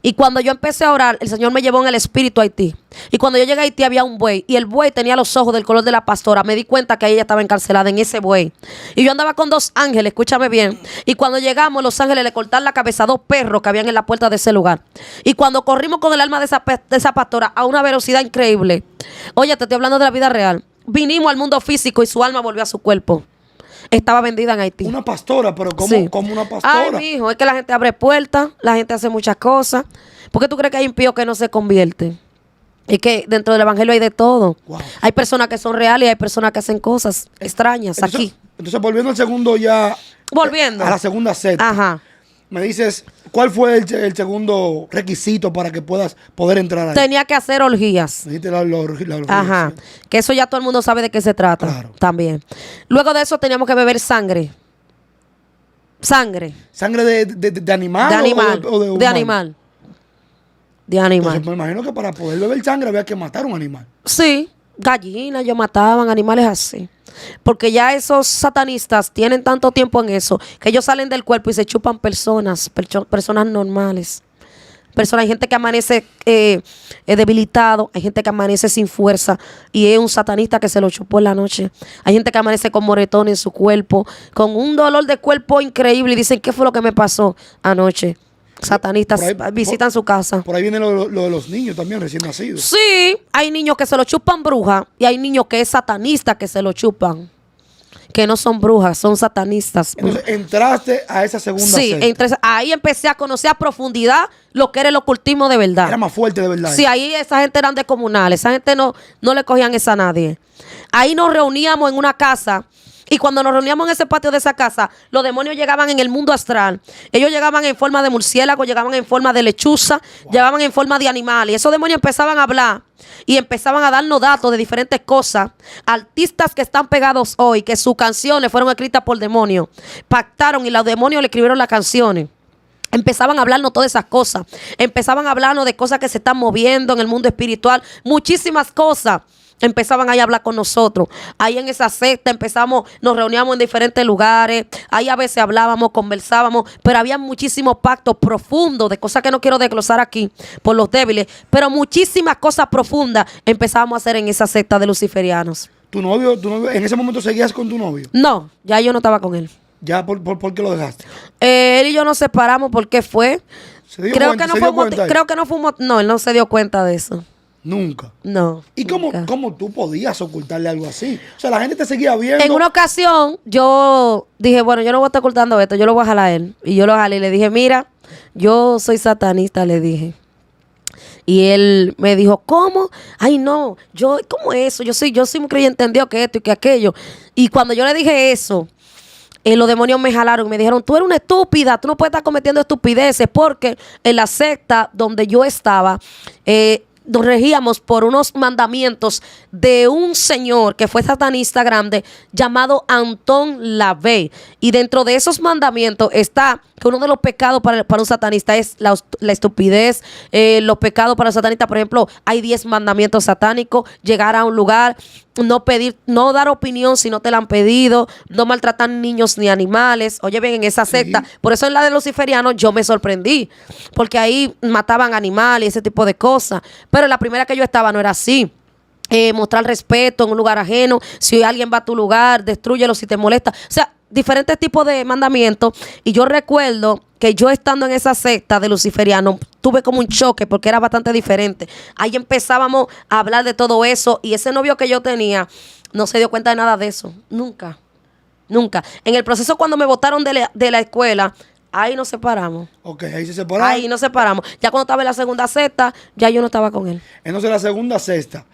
[SPEAKER 1] Y cuando yo empecé a orar, el Señor me llevó en el espíritu a Haití. Y cuando yo llegué a Haití había un buey. Y el buey tenía los ojos del color de la pastora. Me di cuenta que ella estaba encarcelada en ese buey. Y yo andaba con 2 ángeles, escúchame bien. Y cuando llegamos, los ángeles le cortaron la cabeza a 2 perros que habían en la puerta de ese lugar. Y cuando corrimos con el alma de esa pastora a una velocidad increíble. Oye, te estoy hablando de la vida real. Vinimos al mundo físico y su alma volvió a su cuerpo. Estaba vendida en Haití.
[SPEAKER 2] Una pastora, pero ¿cómo,
[SPEAKER 1] Sí.
[SPEAKER 2] como una
[SPEAKER 1] Ay,
[SPEAKER 2] pastora?
[SPEAKER 1] mijo, es que la gente abre puertas, la gente hace muchas cosas. ¿Por qué tú crees que hay impíos que no se convierten? Y que dentro del evangelio hay de todo.
[SPEAKER 2] Wow.
[SPEAKER 1] Hay personas que son reales y hay personas que hacen cosas extrañas aquí.
[SPEAKER 2] Entonces, volviendo al segundo ya.
[SPEAKER 1] Volviendo.
[SPEAKER 2] A la segunda secta.
[SPEAKER 1] Ajá.
[SPEAKER 2] Me dices, ¿cuál fue el segundo requisito para que puedas poder entrar ahí?
[SPEAKER 1] Tenía que hacer orgías.
[SPEAKER 2] Me dijiste la orgía,
[SPEAKER 1] Ajá.
[SPEAKER 2] sí.
[SPEAKER 1] Que eso ya todo el mundo sabe de qué se trata.
[SPEAKER 2] Claro.
[SPEAKER 1] También. Luego de eso teníamos que beber sangre. Sangre.
[SPEAKER 2] ¿Sangre de animal?
[SPEAKER 1] De animal.
[SPEAKER 2] O de
[SPEAKER 1] De
[SPEAKER 2] humano?
[SPEAKER 1] animal. De animal.
[SPEAKER 2] Entonces, me imagino que para poder beber sangre había que matar un animal.
[SPEAKER 1] Sí, gallinas, ellos mataban animales así. Porque ya esos satanistas tienen tanto tiempo en eso que ellos salen del cuerpo y se chupan personas normales. Hay gente que amanece debilitado, hay gente que amanece sin fuerza y es un satanista que se lo chupó en la noche. Hay gente que amanece con moretones en su cuerpo, con un dolor de cuerpo increíble y dicen, ¿qué fue lo que me pasó anoche? Satanistas
[SPEAKER 2] Por ahí-
[SPEAKER 1] visitan su casa.
[SPEAKER 2] Por ahí viene lo de los niños también, recién nacidos.
[SPEAKER 1] Sí, hay niños que se lo chupan brujas y hay niños que es satanista que se lo chupan. Que no son brujas, son satanistas.
[SPEAKER 2] Entonces, entraste a esa segunda
[SPEAKER 1] Sí,
[SPEAKER 2] secta.
[SPEAKER 1] ahí empecé a conocer a profundidad lo que era el ocultismo de verdad.
[SPEAKER 2] Era más fuerte de verdad.
[SPEAKER 1] Sí, ahí esa gente eran descomunales, esa gente no le cogían esa a nadie. Ahí nos reuníamos en una casa y cuando nos reuníamos en ese patio de esa casa, los demonios llegaban en el mundo astral. Ellos llegaban en forma de murciélago, llegaban en forma de lechuza, llegaban en forma de animal. Y esos demonios empezaban a hablar y empezaban a darnos datos de diferentes cosas. Artistas que están pegados hoy, que sus canciones fueron escritas por demonios, pactaron y los demonios le escribieron las canciones. Empezaban a hablarnos todas esas cosas. Empezaban a hablarnos de cosas que se están moviendo en el mundo espiritual. Muchísimas cosas. Empezaban ahí a hablar con nosotros. Ahí en esa secta nos reuníamos en diferentes lugares. Ahí a veces hablábamos, conversábamos, pero había muchísimos pactos profundos de cosas que no quiero desglosar aquí por los débiles, pero muchísimas cosas profundas empezábamos a hacer en esa secta de luciferianos.
[SPEAKER 2] ¿Tu novio, en ese momento seguías con tu novio?
[SPEAKER 1] No, ya yo no estaba con él.
[SPEAKER 2] ¿Ya por qué lo dejaste?
[SPEAKER 1] Él y yo nos separamos porque fue.
[SPEAKER 2] ¿Se dio
[SPEAKER 1] Creo
[SPEAKER 2] cuenta?
[SPEAKER 1] que no
[SPEAKER 2] ¿Se
[SPEAKER 1] fue
[SPEAKER 2] dio cuenta él?
[SPEAKER 1] creo que no fue no, él no se dio cuenta de eso.
[SPEAKER 2] Nunca.
[SPEAKER 1] No.
[SPEAKER 2] ¿Y
[SPEAKER 1] nunca.
[SPEAKER 2] cómo tú podías ocultarle algo así? O sea, la gente te seguía viendo.
[SPEAKER 1] En una ocasión, yo dije, bueno, yo no voy a estar ocultando esto, yo lo voy a jalar a él. Y yo lo jalé y le dije, mira, yo soy satanista, le dije. Y él me dijo, ¿cómo? Ay, no, ¿cómo eso? Yo soy muy creyente en Dios, que esto y que aquello. Y cuando yo le dije eso, los demonios me jalaron y me dijeron, tú eres una estúpida, tú no puedes estar cometiendo estupideces, porque en la secta donde yo estaba, nos regíamos por unos mandamientos de un señor que fue satanista grande llamado Antón Lavey. Y dentro de esos mandamientos está que uno de los pecados para un satanista es la estupidez. Los pecados para un satanista, por ejemplo, hay 10 mandamientos satánicos: llegar a un lugar, no pedir, no dar opinión si no te la han pedido, no maltratar niños ni animales. Oye bien, en esa secta, por eso en la de los luciferianos yo me sorprendí, porque ahí mataban animales y ese tipo de cosas. Pero en la primera que yo estaba no era así. Mostrar respeto en un lugar ajeno. Si alguien va a tu lugar, destrúyelo si te molesta. O sea, diferentes tipos de mandamientos. Y yo recuerdo que yo estando en esa secta de luciferiano tuve como un choque porque era bastante diferente. Ahí empezábamos a hablar de todo eso y ese novio que yo tenía no se dio cuenta de nada de eso. Nunca. Nunca. En el proceso cuando me botaron de la escuela, ahí nos separamos.
[SPEAKER 2] Ok, ahí se separaron.
[SPEAKER 1] Ahí nos separamos. Ya cuando estaba en la segunda secta, ya yo no estaba con él.
[SPEAKER 2] Entonces la segunda sexta,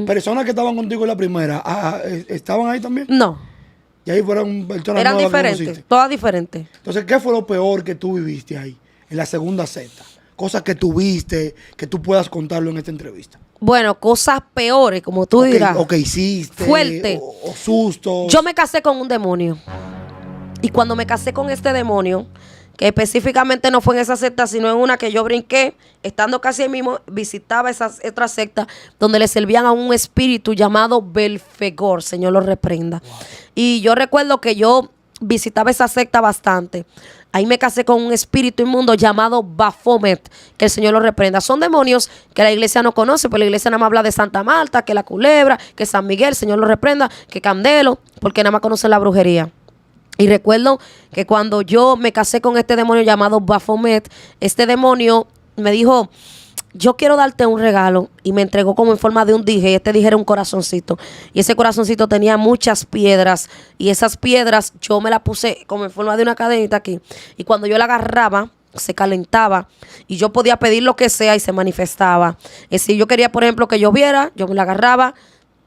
[SPEAKER 2] personas que estaban contigo en la primera, ¿estaban ahí también?
[SPEAKER 1] No.
[SPEAKER 2] Y ahí fueron personas
[SPEAKER 1] Eran
[SPEAKER 2] nuevas que
[SPEAKER 1] diferentes,
[SPEAKER 2] conociste.
[SPEAKER 1] todas diferentes.
[SPEAKER 2] Entonces, ¿qué fue lo peor que tú viviste ahí, en la segunda secta? Cosas que tuviste, que tú puedas contarlo en esta entrevista.
[SPEAKER 1] Bueno, cosas peores, como tú dirás.
[SPEAKER 2] O que hiciste.
[SPEAKER 1] Fuerte.
[SPEAKER 2] O sustos.
[SPEAKER 1] Yo me casé con un demonio. Y cuando me casé con este demonio, que específicamente no fue en esa secta, sino en una que yo brinqué, estando casi ahí mismo, visitaba esa otra secta donde le servían a un espíritu llamado Belfegor, Señor lo reprenda. Wow. Y yo recuerdo que yo visitaba esa secta bastante. Ahí me casé con un espíritu inmundo llamado Baphomet, que el Señor lo reprenda. Son demonios que la iglesia no conoce, pero la iglesia nada más habla de Santa Marta, que la culebra, que San Miguel, el Señor lo reprenda, que Candelo, porque nada más conocen la brujería. Y recuerdo que cuando yo me casé con este demonio llamado Baphomet, este demonio me dijo, yo quiero darte un regalo, y me entregó como en forma de un dije, y este dije era un corazoncito, y ese corazoncito tenía muchas piedras, y esas piedras yo me las puse como en forma de una cadenita aquí, y cuando yo la agarraba, se calentaba, y yo podía pedir lo que sea y se manifestaba. Si yo quería, por ejemplo, que lloviera, yo me la agarraba,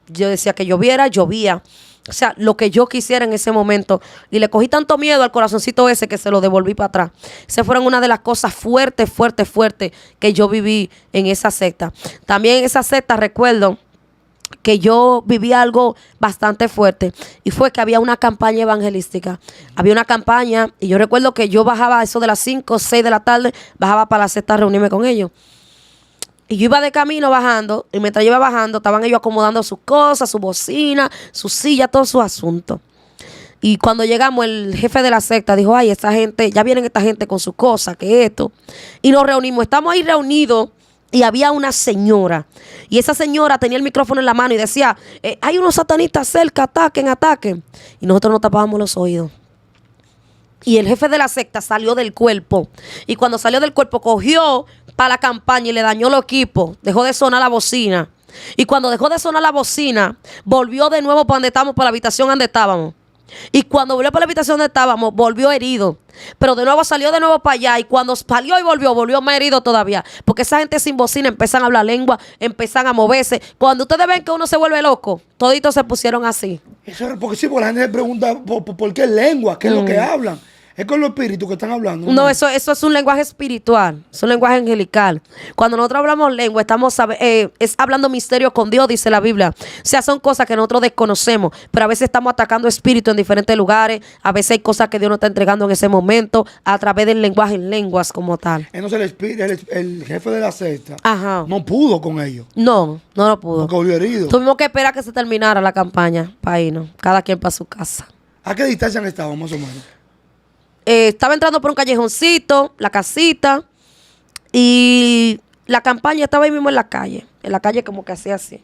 [SPEAKER 1] yo decía que lloviera, llovía. O sea, lo que yo quisiera en ese momento. Y le cogí tanto miedo al corazoncito ese que se lo devolví para atrás. Esas fueron una de las cosas fuertes que yo viví en esa secta. También en esa secta recuerdo que yo viví algo bastante fuerte. Y fue que había una campaña evangelística. Había una campaña y yo recuerdo que yo bajaba a eso de las 5 o 6 de la tarde. Bajaba para la secta a reunirme con ellos. Y yo iba de camino bajando, y mientras yo iba bajando, estaban ellos acomodando sus cosas, su bocina, su silla, todo su asunto. Y cuando llegamos, el jefe de la secta dijo, ay, esta gente, ya vienen esta gente con sus cosas, que esto. Y nos reunimos, estamos ahí reunidos, y había una señora. Y esa señora tenía el micrófono en la mano y decía, hay unos satanistas cerca, ataquen. Y nosotros nos tapábamos los oídos. Y el jefe de la secta salió del cuerpo. Y cuando salió del cuerpo, cogió para la campaña y le dañó los equipos. Dejó de sonar la bocina. Y cuando dejó de sonar la bocina, volvió de nuevo para donde estábamos, para la habitación donde estábamos. Y cuando volvió para la habitación donde estábamos, volvió herido. Pero de nuevo salió de nuevo para allá. Y cuando salió y volvió más herido todavía. Porque esa gente sin bocina empiezan a hablar lengua, empiezan a moverse. Cuando ustedes ven que uno se vuelve loco, toditos se pusieron así.
[SPEAKER 2] Eso es porque sí, porque la gente se pregunta por qué lengua, qué es lo que hablan. Es con los espíritus que están hablando.
[SPEAKER 1] No, eso es un lenguaje espiritual, es un lenguaje angelical. Cuando nosotros hablamos lengua, estamos es hablando misterio con Dios, dice la Biblia. O sea, son cosas que nosotros desconocemos, pero a veces estamos atacando espíritus en diferentes lugares. A veces hay cosas que Dios nos está entregando en ese momento a través del lenguaje en lenguas como tal.
[SPEAKER 2] Entonces el jefe de la secta
[SPEAKER 1] no
[SPEAKER 2] pudo con ellos.
[SPEAKER 1] No lo pudo.
[SPEAKER 2] Porque volvió herido.
[SPEAKER 1] Tuvimos que esperar que se terminara la campaña para irnos, cada quien para su casa.
[SPEAKER 2] ¿A qué distancia han estado más o menos?
[SPEAKER 1] Estaba entrando por un callejoncito, la casita, y la campaña estaba ahí mismo en la calle como que hacía así.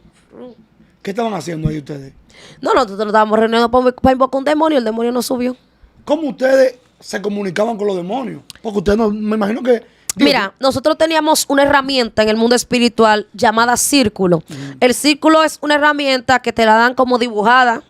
[SPEAKER 2] ¿Qué estaban haciendo ahí ustedes?
[SPEAKER 1] No, nosotros estábamos reuniendo para invocar un demonio, el demonio no subió.
[SPEAKER 2] ¿Cómo ustedes se comunicaban con los demonios? Porque ustedes no, me imagino que
[SPEAKER 1] Mira, nosotros teníamos una herramienta en el mundo espiritual llamada círculo. El círculo es una herramienta que te la dan como dibujada.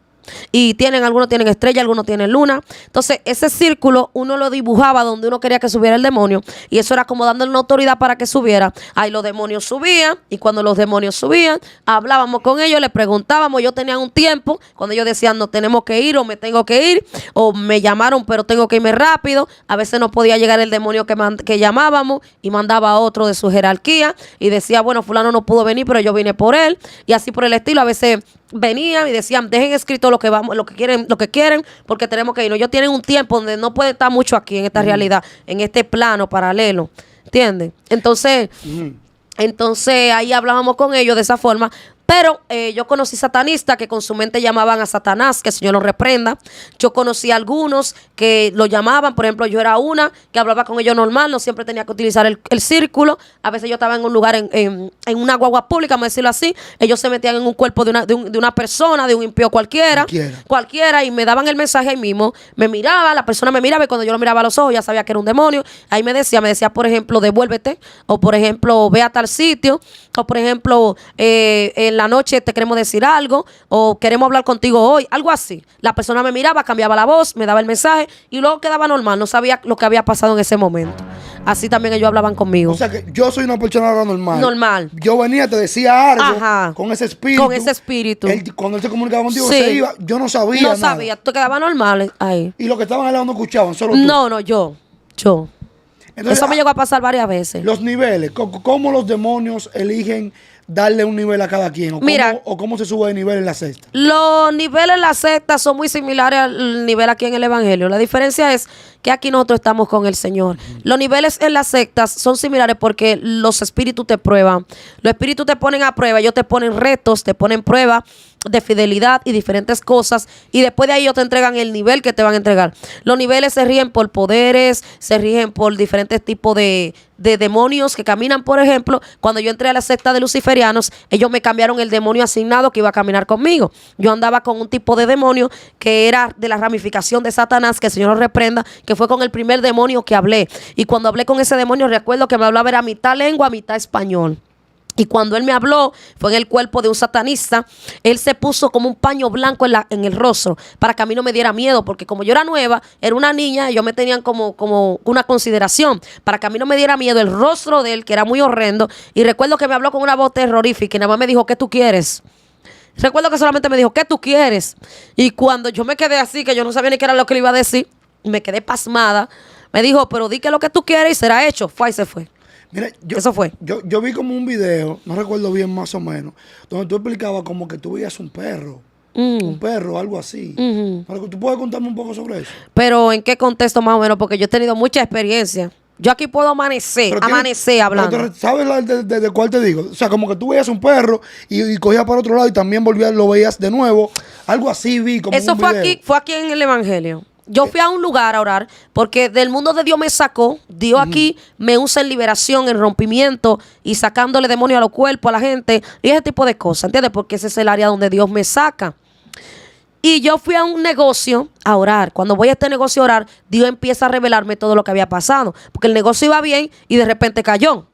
[SPEAKER 1] Y algunos tienen estrella, algunos tienen luna. Entonces, ese círculo uno lo dibujaba donde uno quería que subiera el demonio. Y eso era como dándole una autoridad para que subiera. Ahí los demonios subían. Y cuando los demonios subían, hablábamos con ellos, les preguntábamos. Yo tenía un tiempo cuando ellos decían, no tenemos que ir, o me tengo que ir, o me llamaron, pero tengo que irme rápido. A veces no podía llegar el demonio que llamábamos y mandaba a otro de su jerarquía. Y decía, bueno, fulano no pudo venir, pero yo vine por él. Y así por el estilo. A veces venían y decían, dejen escrito lo que quieren, porque tenemos que irnos. Ellos tienen un tiempo donde no pueden estar mucho aquí en esta realidad, en este plano paralelo, ¿entienden? Entonces ahí hablábamos con ellos de esa forma. Pero yo conocí satanistas que con su mente llamaban a Satanás, que el Señor los reprenda. Yo conocí a algunos que lo llamaban, por ejemplo, yo era una que hablaba con ellos normal, no siempre tenía que utilizar el círculo. A veces yo estaba en un lugar, en una guagua pública, vamos a decirlo así. Ellos se metían en un cuerpo de una persona, de un impío cualquiera, y me daban el mensaje ahí mismo. Me miraba, la persona me miraba, y cuando yo lo miraba a los ojos ya sabía que era un demonio. Ahí me decía, por ejemplo, devuélvete, o por ejemplo, ve a tal sitio, o por ejemplo, en la noche te queremos decir algo, o queremos hablar contigo hoy, algo así. La persona me miraba, cambiaba la voz, me daba el mensaje y luego quedaba normal, no sabía lo que había pasado en ese momento. Así también ellos hablaban conmigo.
[SPEAKER 2] O sea que yo soy una persona normal.
[SPEAKER 1] Normal.
[SPEAKER 2] Yo venía, te decía algo con ese espíritu.
[SPEAKER 1] Con ese espíritu.
[SPEAKER 2] Cuando él se comunicaba contigo,
[SPEAKER 1] sí,
[SPEAKER 2] se iba. Yo no sabía nada.
[SPEAKER 1] No sabía, tú quedabas normal ahí.
[SPEAKER 2] Y los que estaban al lado no escuchaban, solo tú.
[SPEAKER 1] No, yo. Entonces, eso me llegó a pasar varias veces.
[SPEAKER 2] Los niveles, ¿cómo los demonios eligen darle un nivel a cada quien? ¿O cómo se sube de nivel en la secta?
[SPEAKER 1] Los niveles en la secta son muy similares al nivel aquí en el Evangelio. La diferencia es que aquí nosotros estamos con el Señor. Los niveles en las sectas son similares porque los espíritus te prueban. Los espíritus te ponen a prueba, ellos te ponen retos, te ponen prueba de fidelidad y diferentes cosas, y después de ahí ellos te entregan el nivel que te van a entregar. Los niveles se rigen por poderes, se rigen por diferentes tipos de demonios que caminan. Por ejemplo, cuando yo entré a la secta de luciferianos, ellos me cambiaron el demonio asignado que iba a caminar conmigo. Yo andaba con un tipo de demonio que era de la ramificación de Satanás, que el Señor lo reprenda, que fue con el primer demonio que hablé. Y cuando hablé con ese demonio, recuerdo que me hablaba era mitad lengua, mitad español. Y cuando él me habló, fue en el cuerpo de un satanista. Él se puso como un paño blanco en el rostro para que a mí no me diera miedo, porque como yo era nueva, era una niña, ellos me tenían como una consideración. Para que a mí no me diera miedo el rostro de él, que era muy horrendo. Y recuerdo que me habló con una voz terrorífica y nada más me dijo, ¿qué tú quieres? Recuerdo que solamente me dijo, ¿qué tú quieres? Y cuando yo me quedé así, que yo no sabía ni qué era lo que le iba a decir, me quedé pasmada. Me dijo, pero di que lo que tú quieres y será hecho. Fue y se fue.
[SPEAKER 2] Mira,
[SPEAKER 1] eso fue.
[SPEAKER 2] Yo vi como un video, no recuerdo bien más o menos, donde tú explicabas como que tú veías un perro. Un perro, algo así. ¿Tú puedes contarme un poco sobre eso?
[SPEAKER 1] Pero ¿en qué contexto más o menos? Porque yo he tenido mucha experiencia. Yo aquí puedo amanecer hablando.
[SPEAKER 2] ¿Sabes de cuál te digo? O sea, como que tú veías un perro y cogías para otro lado y también lo veías de nuevo. Algo así vi como
[SPEAKER 1] eso
[SPEAKER 2] un
[SPEAKER 1] fue
[SPEAKER 2] video.
[SPEAKER 1] fue aquí en el Evangelio. Yo fui a un lugar a orar porque del mundo de Dios me sacó. Dios aquí me usa en liberación, en rompimiento y sacándole demonios a los cuerpos, a la gente y ese tipo de cosas, ¿entiendes? Porque ese es el área donde Dios me saca. Y yo fui a un negocio a orar. Cuando voy a este negocio a orar, Dios empieza a revelarme todo lo que había pasado. Porque el negocio iba bien y de repente cayó.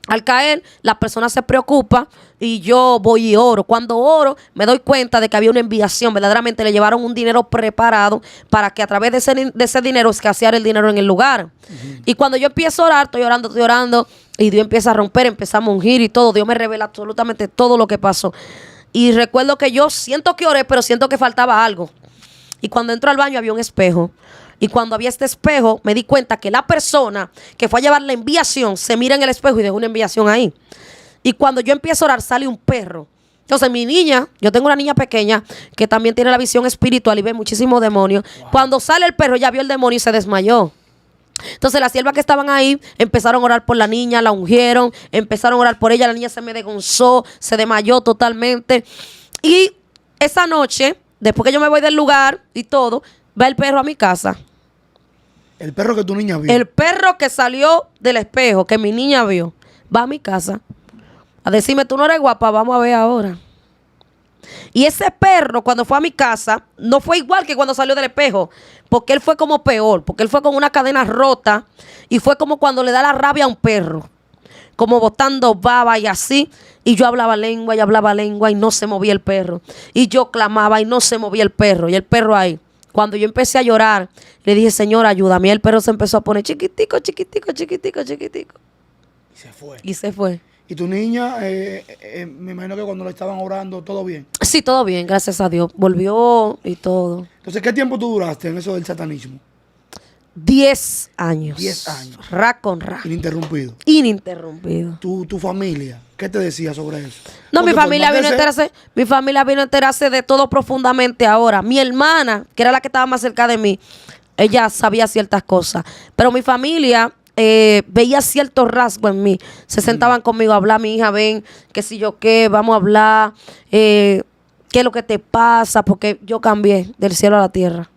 [SPEAKER 1] Al caer, la persona se preocupa y yo voy y oro. Cuando oro, me doy cuenta de que había una enviación. Verdaderamente le llevaron un dinero preparado para que a través de ese dinero escaseara el dinero en el lugar. Y cuando yo empiezo a orar, estoy orando, y Dios empieza a romper, empezamos a ungir y todo. Dios me revela absolutamente todo lo que pasó. Y recuerdo que yo siento que oré, pero siento que faltaba algo. Y cuando entro al baño había un espejo. Y cuando había este espejo, me di cuenta que la persona que fue a llevar la enviación se mira en el espejo y dejó una enviación ahí. Y cuando yo empiezo a orar, sale un perro. Entonces mi niña, yo tengo una niña pequeña que también tiene la visión espiritual y ve muchísimos demonios. Wow. Cuando sale el perro, ya vio el demonio y se desmayó. Entonces las siervas que estaban ahí empezaron a orar por la niña, la ungieron, empezaron a orar por ella, la niña se me desgonzó, se desmayó totalmente. Y esa noche, después que yo me voy del lugar y todo, va el perro a mi casa.
[SPEAKER 2] El perro que tu niña vio.
[SPEAKER 1] El perro que salió del espejo, que mi niña vio, va a mi casa a decirme, tú no eres guapa, vamos a ver ahora. Y ese perro, cuando fue a mi casa, no fue igual que cuando salió del espejo, porque él fue como peor, porque él fue con una cadena rota y fue como cuando le da la rabia a un perro, como botando baba y así. Y yo hablaba lengua y no se movía el perro. Y yo clamaba y no se movía el perro. Y el perro ahí. Cuando yo empecé a llorar, le dije, Señor, ayúdame. Y el perro se empezó a poner chiquitico, chiquitico, chiquitico, chiquitico.
[SPEAKER 2] Y se fue.
[SPEAKER 1] Y se fue.
[SPEAKER 2] ¿Y tu niña, me imagino que cuando lo estaban orando, todo bien?
[SPEAKER 1] Sí, todo bien, gracias a Dios. Volvió y todo.
[SPEAKER 2] Entonces, ¿qué tiempo tú duraste en eso del satanismo?
[SPEAKER 1] 10 años.
[SPEAKER 2] 10 años.
[SPEAKER 1] Ra con ra.
[SPEAKER 2] Ininterrumpido.
[SPEAKER 1] Ininterrumpido.
[SPEAKER 2] Tu familia, ¿qué te decía sobre eso?
[SPEAKER 1] No,
[SPEAKER 2] Porque
[SPEAKER 1] mi familia
[SPEAKER 2] por más
[SPEAKER 1] vino a
[SPEAKER 2] que
[SPEAKER 1] enterarse, mi familia vino a enterarse de todo profundamente ahora. Mi hermana, que era la que estaba más cerca de mí, ella sabía ciertas cosas. Pero mi familia veía ciertos rasgos en mí. Se sentaban conmigo a hablar, mi hija, ven, que si yo qué, vamos a hablar, qué es lo que te pasa, porque yo cambié del cielo a la tierra.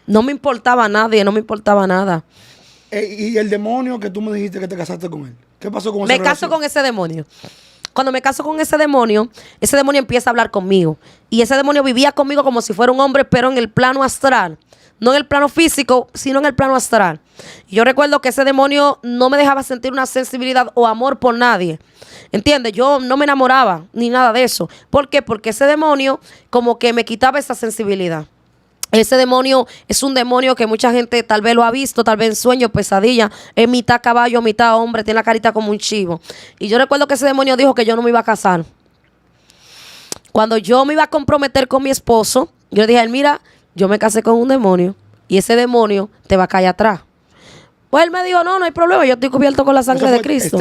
[SPEAKER 1] No me importaba nadie, no me importaba nada.
[SPEAKER 2] Y el demonio que tú me dijiste que te casaste con él, ¿qué pasó con esa
[SPEAKER 1] Me caso
[SPEAKER 2] relación?
[SPEAKER 1] con ese demonio. Cuando me caso con ese demonio empieza a hablar conmigo. Y ese demonio vivía conmigo como si fuera un hombre, pero en el plano astral. No en el plano físico, sino en el plano astral. Y yo recuerdo que ese demonio no me dejaba sentir una sensibilidad o amor por nadie. ¿Entiendes? Yo no me enamoraba ni nada de eso. ¿Por qué? Porque ese demonio como que me quitaba esa sensibilidad. Ese demonio es un demonio que mucha gente tal vez lo ha visto, tal vez en sueños, pesadilla. Es mitad caballo, mitad hombre, tiene la carita como un chivo. Y yo recuerdo que ese demonio dijo que yo no me iba a casar. Cuando yo me iba a comprometer con mi esposo, yo le dije a él, mira, yo me casé con un demonio y ese demonio te va a caer atrás. Pues él me dijo, no hay problema, yo estoy cubierto con la sangre
[SPEAKER 2] Eso
[SPEAKER 1] de
[SPEAKER 2] fue
[SPEAKER 1] Cristo.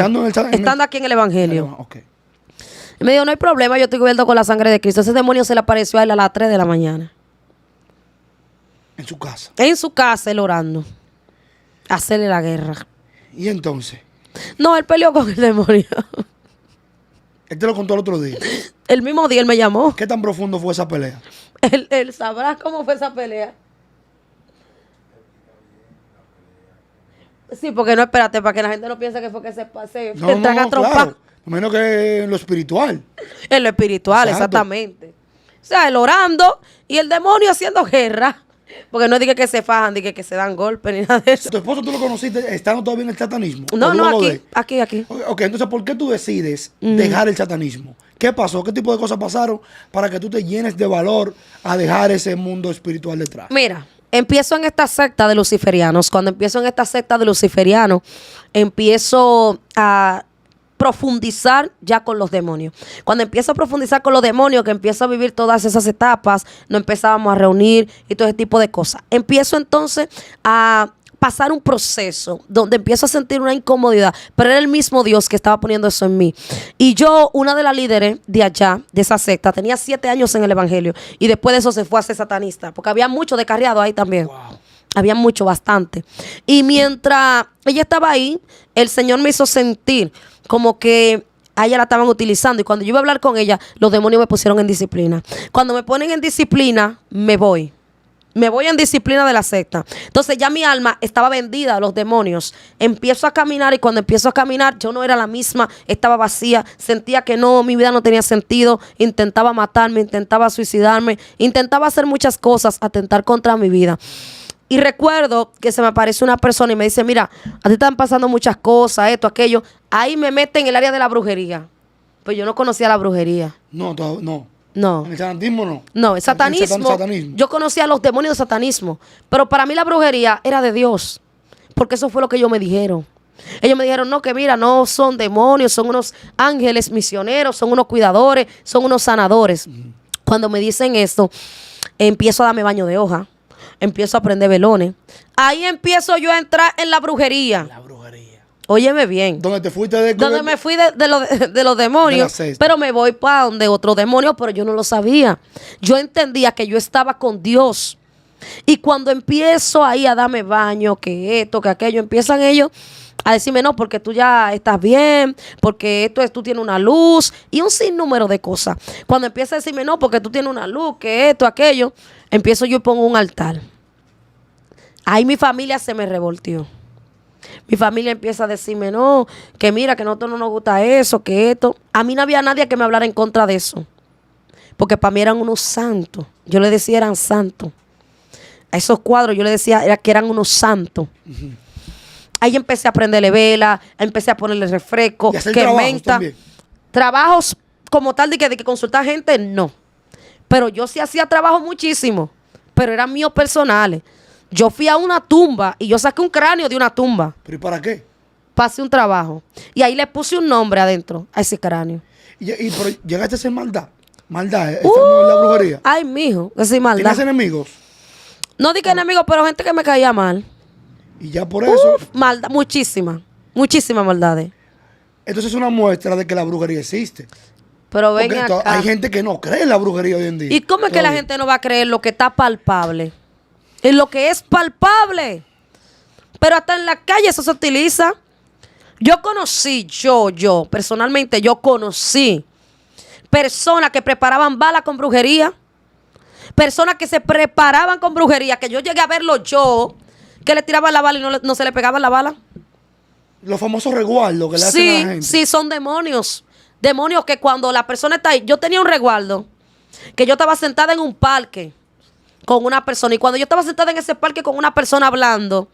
[SPEAKER 2] estando
[SPEAKER 1] Aquí en el Evangelio.
[SPEAKER 2] Ok.
[SPEAKER 1] Y me dijo, no hay problema, yo estoy cubierto con la sangre de Cristo. Ese demonio se le apareció a él a las 3 de la mañana.
[SPEAKER 2] En su casa.
[SPEAKER 1] En su casa, él orando. Hacerle la guerra.
[SPEAKER 2] Y entonces,
[SPEAKER 1] No, él peleó con el demonio.
[SPEAKER 2] él te lo contó el otro día.
[SPEAKER 1] El mismo día él me llamó.
[SPEAKER 2] ¿Qué tan profundo fue esa pelea?
[SPEAKER 1] Él sabrá cómo fue esa pelea. Sí, porque no, espérate, para que la gente no piense que fue que se traga trompa.
[SPEAKER 2] Claro. Menos que en lo espiritual.
[SPEAKER 1] En lo espiritual,
[SPEAKER 2] Exacto.
[SPEAKER 1] exactamente. O sea, él orando y el demonio haciendo guerra. Porque no dije que se fajan, dije que se dan golpes ni nada de eso.
[SPEAKER 2] ¿Tu esposo tú lo conociste estando todavía en el satanismo?
[SPEAKER 1] No,
[SPEAKER 2] ¿O
[SPEAKER 1] no,
[SPEAKER 2] luego
[SPEAKER 1] aquí.
[SPEAKER 2] de? Ok, entonces, ¿por qué tú decides dejar el satanismo? ¿Qué pasó? ¿Qué tipo de cosas pasaron para que tú te llenes de valor a dejar ese mundo espiritual detrás?
[SPEAKER 1] Mira, empiezo en esta secta de luciferianos. Cuando empiezo en esta secta de luciferianos, empiezo a profundizar ya con los demonios. Cuando empiezo a profundizar con los demonios, que empiezo a vivir todas esas etapas, nos empezábamos a reunir y todo ese tipo de cosas. Empiezo entonces a pasar un proceso donde empiezo a sentir una incomodidad, pero era el mismo Dios que estaba poniendo eso en mí. Y yo, una de las líderes de allá, de esa secta, tenía 7 años en el evangelio y después de eso se fue a ser satanista, porque había mucho descarriado ahí también.
[SPEAKER 2] Wow.
[SPEAKER 1] Había mucho, bastante. Y mientras ella estaba ahí, el Señor me hizo sentir como que a ella la estaban utilizando. Y cuando yo iba a hablar con ella, los demonios me pusieron en disciplina. Cuando me ponen en disciplina, me voy. Me voy en disciplina de la secta. Entonces ya mi alma estaba vendida a los demonios. Empiezo a caminar y cuando empiezo a caminar, yo no era la misma, estaba vacía. Sentía que no, mi vida no tenía sentido. Intentaba matarme, intentaba suicidarme, intentaba hacer muchas cosas, atentar contra mi vida. Y recuerdo que se me aparece una persona y me dice, mira, a ti están pasando muchas cosas, esto, aquello. Ahí me mete en el área de la brujería. Pues yo no conocía la brujería.
[SPEAKER 2] No.
[SPEAKER 1] No.
[SPEAKER 2] En el satanismo no.
[SPEAKER 1] No, el satanismo. Yo conocía los demonios del satanismo. Pero para mí la brujería era de Dios. Porque eso fue lo que ellos me dijeron. Ellos me dijeron, no, que mira, no son demonios, son unos ángeles misioneros, son unos cuidadores, son unos sanadores. Cuando me dicen esto, empiezo a darme baño de hoja. Empiezo a prender velones. Ahí empiezo yo a entrar en la brujería.
[SPEAKER 2] La brujería.
[SPEAKER 1] Óyeme bien.
[SPEAKER 2] ¿Dónde te fuiste de...?
[SPEAKER 1] Donde me fui de los demonios. Pero me voy para donde otro demonio, pero yo no lo sabía. Yo entendía que yo estaba con Dios. Y cuando empiezo ahí a darme baño, que esto, que aquello, empiezan ellos a decirme, no, porque tú ya estás bien, porque esto es, tú tienes una luz y un sinnúmero de cosas. Cuando empieza a decirme, no, porque tú tienes una luz, que esto, aquello, empiezo yo y pongo un altar. Ahí mi familia se me revolteó. Mi familia empieza a decirme, no, que mira, que a nosotros no nos gusta eso, que esto. A mí no había nadie que me hablara en contra de eso. porque para mí eran unos santos. Yo le decía eran santos. A esos cuadros yo le decía que eran unos santos. Ahí empecé a prenderle vela, empecé a ponerle refresco,
[SPEAKER 2] Y hacer
[SPEAKER 1] que
[SPEAKER 2] trabajos
[SPEAKER 1] menta.
[SPEAKER 2] también.
[SPEAKER 1] Trabajos como tal de que consultar gente, no. Pero yo sí hacía trabajo muchísimo, pero eran míos personales. Yo fui a una tumba y yo saqué un cráneo de una tumba.
[SPEAKER 2] ¿Pero y para qué?
[SPEAKER 1] Pasé un trabajo. Y ahí le puse un nombre adentro a ese cráneo.
[SPEAKER 2] Pero llegaste a ser maldad. Maldad, esa no es la brujería.
[SPEAKER 1] Ay, mijo, que soy maldad.
[SPEAKER 2] ¿Tienes enemigos?
[SPEAKER 1] No di que enemigos, pero gente que me caía mal.
[SPEAKER 2] Y ya por eso.
[SPEAKER 1] Maldad, muchísimas maldades.
[SPEAKER 2] Entonces es una muestra de que la brujería existe.
[SPEAKER 1] Pero ven
[SPEAKER 2] Porque
[SPEAKER 1] acá.
[SPEAKER 2] hay gente que no cree en la brujería hoy en día.
[SPEAKER 1] ¿Y cómo es que la
[SPEAKER 2] Todavía.
[SPEAKER 1] gente no va a creer lo que está palpable? En lo que es palpable. Pero hasta en la calle eso se utiliza. Yo conocí, personalmente, yo conocí personas que preparaban balas con brujería. Personas que se preparaban con brujería, que yo llegué a verlo yo, que le tiraban la bala y no se le pegaban la bala.
[SPEAKER 2] Los famosos resguardos que le hacen a la gente.
[SPEAKER 1] Sí, son demonios. Demonios que cuando la persona está ahí, yo tenía un resguardo, que yo estaba sentada en un parque con una persona, y cuando yo estaba sentada en ese parque con una persona hablando,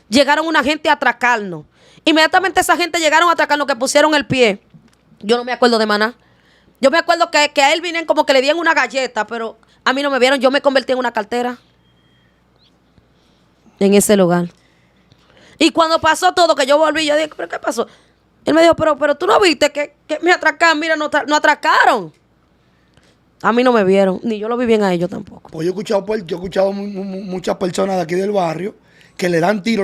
[SPEAKER 1] llegaron una gente a atracarnos. Inmediatamente esa gente llegaron a atracarnos, que pusieron el pie. Yo no me acuerdo de maná. Yo me acuerdo que a él vinieron como que le dieron una galleta, pero a mí no me vieron. Yo me convertí en una cartera en ese lugar. Y cuando pasó todo, que yo volví, yo dije, ¿pero qué pasó? Él me dijo, pero tú no viste que me atracaron. Mira, no atracaron. A mí no me vieron, ni yo lo vi bien a ellos tampoco.
[SPEAKER 2] Pues yo he escuchado muchas personas de aquí del barrio que le dan tiro.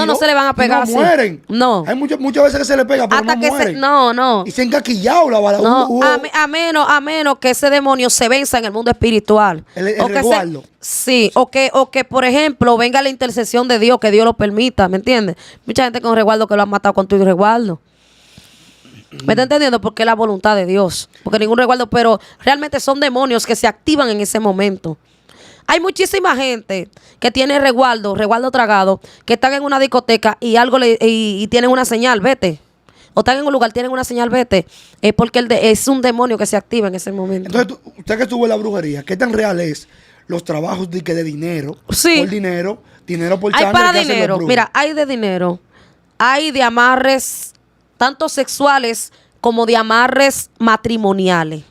[SPEAKER 1] No se le van a pegar
[SPEAKER 2] y
[SPEAKER 1] así.
[SPEAKER 2] no mueren.
[SPEAKER 1] No.
[SPEAKER 2] Hay muchas veces que se le pega, pero
[SPEAKER 1] Hasta
[SPEAKER 2] no
[SPEAKER 1] que
[SPEAKER 2] mueren.
[SPEAKER 1] no.
[SPEAKER 2] Y se ha encaquillado la bala.
[SPEAKER 1] No, a menos que ese demonio se venza en el mundo espiritual.
[SPEAKER 2] El
[SPEAKER 1] O que
[SPEAKER 2] resguardo.
[SPEAKER 1] sí, o que, por ejemplo, venga la intercesión de Dios, que Dios lo permita, ¿me entiendes? Mucha gente con resguardo que lo han matado con tu resguardo. ¿Me está entendiendo? Porque es la voluntad de Dios. Porque ningún resguardo, pero realmente son demonios que se activan en ese momento. Hay muchísima gente que tiene resguardo tragado, que están en una discoteca y y tienen una señal, vete. O están en un lugar, tienen una señal, vete. Es porque es un demonio que se activa en ese momento.
[SPEAKER 2] Entonces, usted que estuvo en la brujería, ¿qué tan real es los trabajos de dinero?
[SPEAKER 1] Sí.
[SPEAKER 2] Por dinero por
[SPEAKER 1] Hay
[SPEAKER 2] chance
[SPEAKER 1] para
[SPEAKER 2] que hacen los
[SPEAKER 1] dinero.
[SPEAKER 2] brujos?
[SPEAKER 1] Mira, hay de dinero. Hay de amarres, tanto sexuales como de amarres matrimoniales.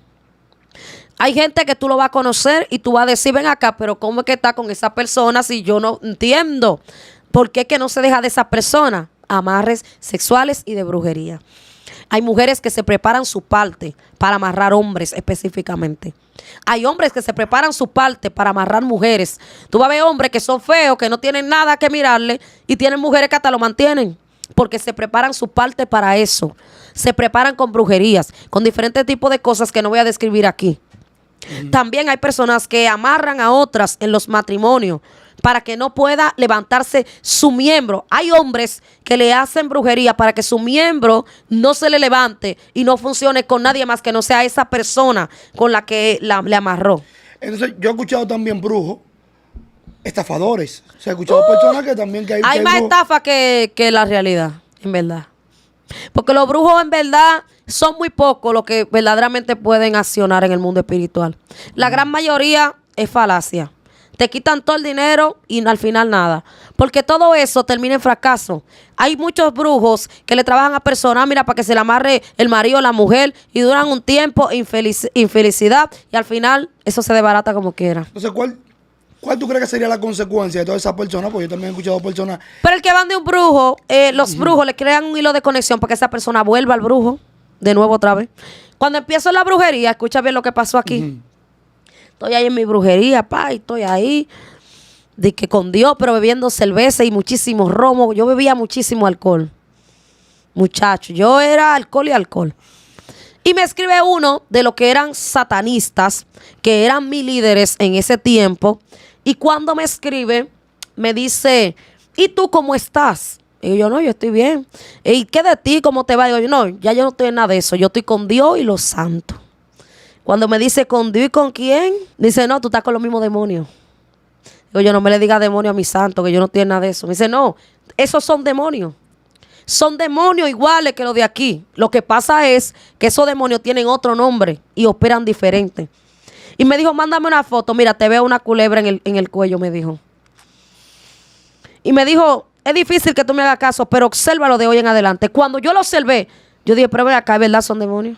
[SPEAKER 1] Hay gente que tú lo vas a conocer y tú vas a decir, ven acá, pero ¿cómo es que está con esa persona si yo no entiendo? ¿Por qué es que no se deja de esa persona? Amarres sexuales y de brujería. Hay mujeres que se preparan su parte para amarrar hombres específicamente. Hay hombres que se preparan su parte para amarrar mujeres. Tú vas a ver hombres que son feos, que no tienen nada que mirarle, y tienen mujeres que hasta lo mantienen. Porque se preparan su parte para eso. Se preparan con brujerías, con diferentes tipos de cosas que no voy a describir aquí. También hay personas que amarran a otras en los matrimonios para que no pueda levantarse su miembro. Hay hombres que le hacen brujería para que su miembro no se le levante y no funcione con nadie más que no sea esa persona con la que le amarró.
[SPEAKER 2] Entonces, yo he escuchado también brujos, estafadores. O sea, he escuchado personas que también que
[SPEAKER 1] Hay
[SPEAKER 2] que
[SPEAKER 1] más
[SPEAKER 2] brujos.
[SPEAKER 1] estafa que la realidad, en verdad. Porque los brujos en verdad son muy pocos los que verdaderamente pueden accionar en el mundo espiritual. La gran mayoría es falacia. Te quitan todo el dinero y al final nada. Porque todo eso termina en fracaso. Hay muchos brujos que le trabajan a personas, mira, para que se le amarre el marido o la mujer, y duran un tiempo infelicidad, y al final eso se desbarata como quiera.
[SPEAKER 2] Entonces, ¿cuál tú crees que sería la consecuencia de todas esas personas? Porque yo también he escuchado personas.
[SPEAKER 1] Pero el que van de un brujo, los brujos le crean un hilo de conexión para que esa persona vuelva al brujo de nuevo otra vez. Cuando empiezo la brujería, escucha bien lo que pasó aquí. Estoy ahí en mi brujería, y estoy ahí, de que con Dios, pero bebiendo cerveza y muchísimo romo. Yo bebía muchísimo alcohol. Muchacho, yo era alcohol y alcohol. Y me escribe uno de los que eran satanistas, que eran mis líderes en ese tiempo. Y cuando me escribe, me dice, ¿y tú cómo estás? Y yo, no, yo estoy bien. ¿Y qué de ti? ¿Cómo te va? Digo, yo, no, ya yo no estoy en nada de eso. Yo estoy con Dios y los santos. Cuando me dice, ¿con Dios y con quién? Dice, no, tú estás con los mismos demonios. Digo, yo, no me le diga demonio a mi santo, que yo no estoy en nada de eso. Me dice, no, esos son demonios. Son demonios iguales que los de aquí. Lo que pasa es que esos demonios tienen otro nombre y operan diferente. Y me dijo, mándame una foto. Mira, te veo una culebra en el cuello, me dijo. Y me dijo, es difícil que tú me hagas caso, pero obsérvalo de hoy en adelante. Cuando yo lo observé, yo dije, pero ven acá, ¿es verdad? Son demonios.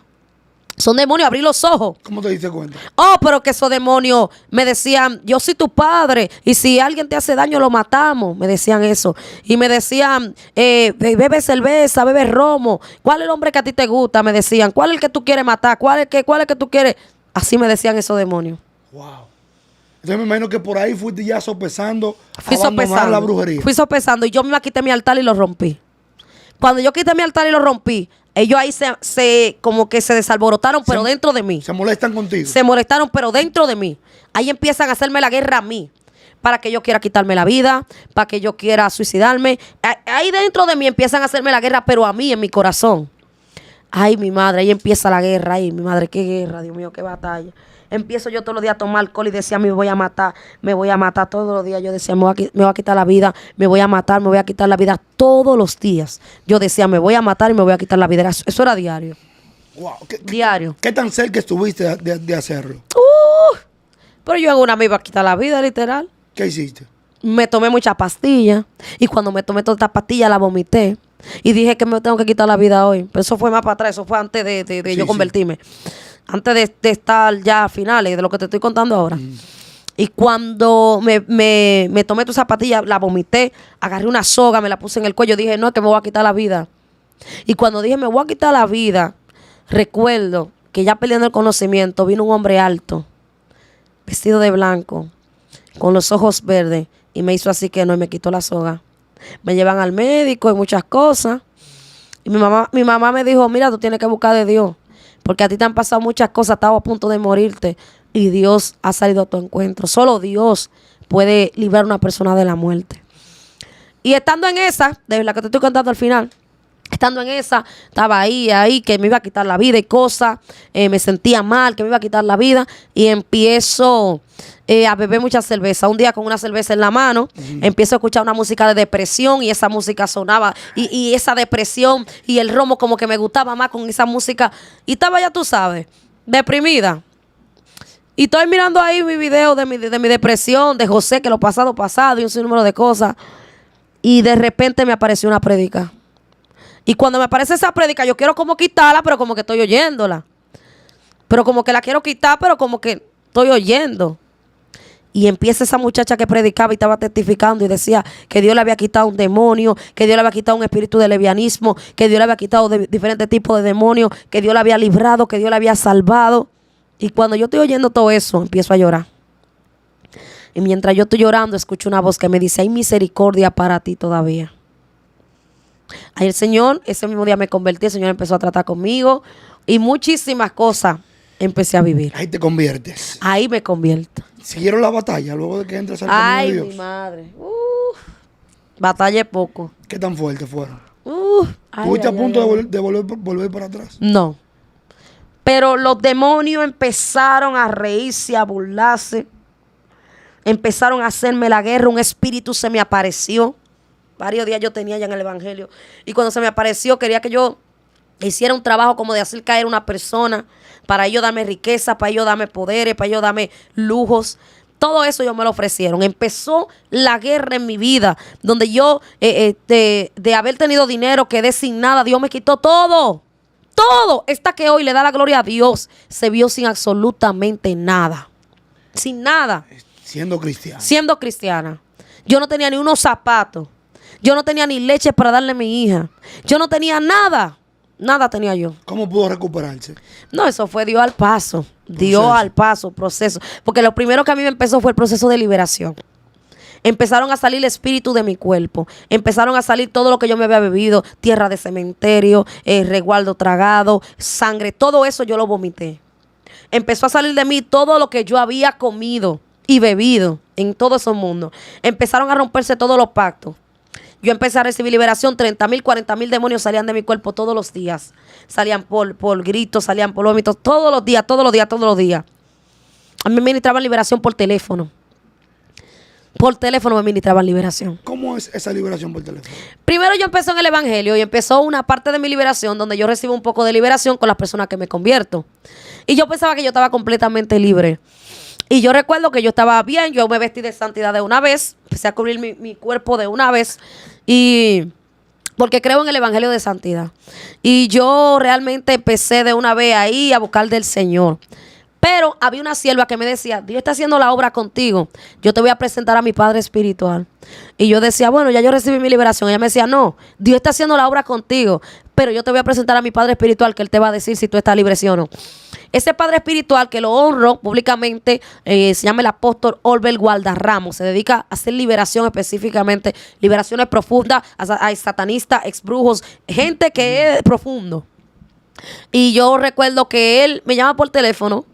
[SPEAKER 1] Son demonios, abrí los ojos.
[SPEAKER 2] ¿Cómo te diste cuenta?
[SPEAKER 1] Oh, pero que esos demonios me decían, yo soy tu padre, y si alguien te hace daño, lo matamos. Me decían eso. Y me decían, bebe cerveza, bebe romo. ¿Cuál es el hombre que a ti te gusta? Me decían, ¿cuál es el que tú quieres matar? ¿Cuál es el que tú quieres? Así me decían esos demonios.
[SPEAKER 2] Wow. Entonces me imagino que por ahí fuiste ya sopesando,
[SPEAKER 1] Fui
[SPEAKER 2] abandonar
[SPEAKER 1] sopesando.
[SPEAKER 2] la brujería.
[SPEAKER 1] Fui sopesando y yo misma quité mi altar y lo rompí. Cuando yo quité mi altar y lo rompí, ellos ahí como que se desalborotaron, pero dentro de mí.
[SPEAKER 2] Se molestan contigo.
[SPEAKER 1] Se molestaron, pero dentro de mí. Ahí empiezan a hacerme la guerra a mí. Para que yo quiera quitarme la vida, para que yo quiera suicidarme. Ahí dentro de mí empiezan a hacerme la guerra, pero a mí, en mi corazón. Ay, mi madre, ahí empieza la guerra. Ay, mi madre, qué guerra, Dios mío, qué batalla. Empiezo yo todos los días a tomar alcohol y decía, me voy a matar todos los días. Yo decía, me voy a quitar la vida, me voy a matar, me voy a quitar la vida todos los días. Yo decía, me voy a matar y me voy a quitar la vida. Eso era diario.
[SPEAKER 2] Wow.
[SPEAKER 1] Diario.
[SPEAKER 2] ¿Qué tan cerca estuviste de hacerlo?
[SPEAKER 1] Pero yo en una me iba a quitar la vida, literal.
[SPEAKER 2] ¿Qué hiciste?
[SPEAKER 1] Me tomé muchas pastillas y cuando me tomé todas estas pastillas la vomité y dije que me tengo que quitar la vida hoy. Pero eso fue más para atrás, eso fue antes de
[SPEAKER 2] Sí,
[SPEAKER 1] yo
[SPEAKER 2] sí.
[SPEAKER 1] convertirme. Antes de estar ya a finales de lo que te estoy contando ahora. Y cuando me tomé tus zapatillas, la vomité, agarré una soga, me la puse en el cuello, dije, no, es que me voy a quitar la vida. Y cuando dije, me voy a quitar la vida, recuerdo que ya perdiendo el conocimiento, vino un hombre alto, vestido de blanco, con los ojos verdes, y me hizo así que no, y me quitó la soga. Me llevan al médico y muchas cosas. Y mi mamá me dijo, mira, tú tienes que buscar de Dios, porque a ti te han pasado muchas cosas, estabas a punto de morirte, y Dios ha salido a tu encuentro. Solo Dios puede librar a una persona de la muerte. Y estando en esa, de la que te estoy contando al final, estando en esa, estaba ahí, que me iba a quitar la vida y cosas, me sentía mal, que me iba a quitar la vida, y empiezo a beber mucha cerveza. Un día con una cerveza en la mano, empiezo a escuchar una música de depresión, y esa música sonaba, y esa depresión, y el romo como que me gustaba más con esa música, y estaba ya, tú sabes, deprimida. Y estoy mirando ahí mi video de mi depresión, de José, que lo pasado, y un sinnúmero de cosas, y de repente me apareció una prédica. Y cuando me aparece esa prédica, yo quiero como quitarla, pero como que estoy oyéndola. Pero como que la quiero quitar, pero como que estoy oyendo. Y empieza esa muchacha que predicaba y estaba testificando y decía que Dios le había quitado un demonio, que Dios le había quitado un espíritu de levianismo, que Dios le había quitado diferentes tipos de demonios, que Dios le había librado, que Dios le había salvado. Y cuando yo estoy oyendo todo eso, empiezo a llorar. Y mientras yo estoy llorando, escucho una voz que me dice, hay misericordia para ti todavía. Ahí el Señor, ese mismo día me convertí, el Señor empezó a tratar conmigo y muchísimas cosas empecé a vivir.
[SPEAKER 2] Ahí te conviertes.
[SPEAKER 1] Ahí me convierto.
[SPEAKER 2] ¿Siguieron la batalla luego de que entras al camino de
[SPEAKER 1] Ay,
[SPEAKER 2] Dios?
[SPEAKER 1] mi madre. Batallé poco.
[SPEAKER 2] ¿Qué tan fuertes fueron?
[SPEAKER 1] Ay,
[SPEAKER 2] ¿Estuviste a
[SPEAKER 1] ay,
[SPEAKER 2] punto
[SPEAKER 1] ay,
[SPEAKER 2] de volver para atrás?
[SPEAKER 1] No. Pero los demonios empezaron a reírse, a burlarse. Empezaron a hacerme la guerra. Un espíritu se me apareció. Varios días yo tenía ya en el evangelio. Y cuando se me apareció, quería que yo hiciera un trabajo como de hacer caer una persona. Para ellos darme riqueza, para ellos darme poderes, para ellos darme lujos. Todo eso ellos me lo ofrecieron. Empezó la guerra en mi vida. Donde yo, de haber tenido dinero, quedé sin nada. Dios me quitó todo. Todo. Esta que hoy le da la gloria a Dios, se vio sin absolutamente nada. Sin nada.
[SPEAKER 2] Siendo cristiano.
[SPEAKER 1] Siendo cristiana. Yo no tenía ni unos zapatos. Yo no tenía ni leche para darle a mi hija. Yo no tenía nada. Nada tenía yo.
[SPEAKER 2] ¿Cómo pudo recuperarse?
[SPEAKER 1] No, eso fue Dios al paso. Dios al paso, proceso. Porque lo primero que a mí me empezó fue el proceso de liberación. Empezaron a salir el espíritu de mi cuerpo. Empezaron a salir todo lo que yo me había bebido. Tierra de cementerio, resguardo tragado, sangre. Todo eso yo lo vomité. Empezó a salir de mí todo lo que yo había comido y bebido en todo ese mundo. Empezaron a romperse todos los pactos. Yo empecé a recibir liberación. 30,000, 40,000 demonios salían de mi cuerpo todos los días. Salían por gritos, salían por vómitos. Todos los días. A mí me ministraban liberación por teléfono. Por teléfono me ministraban liberación.
[SPEAKER 2] ¿Cómo es esa liberación por teléfono?
[SPEAKER 1] Primero yo empecé en el evangelio y empezó una parte de mi liberación donde yo recibo un poco de liberación con las personas que me convierto. Y yo pensaba que yo estaba completamente libre. Y yo recuerdo que yo estaba bien, yo me vestí de santidad de una vez, empecé a cubrir mi cuerpo de una vez, y porque creo en el evangelio de santidad. Y yo realmente empecé de una vez ahí a buscar del Señor. Pero había una sierva que me decía, Dios está haciendo la obra contigo, yo te voy a presentar a mi Padre espiritual. Y yo decía, bueno, ya yo recibí mi liberación. Ella me decía, no, Dios está haciendo la obra contigo, pero yo te voy a presentar a mi Padre espiritual, que Él te va a decir si tú estás libre, sí o no. Ese Padre espiritual, que lo honro públicamente, se llama el apóstol Olbert Gualdarramo. Se dedica a hacer liberación, específicamente liberaciones profundas a satanistas, exbrujos, gente que es profundo. Y yo recuerdo que él me llama por teléfono.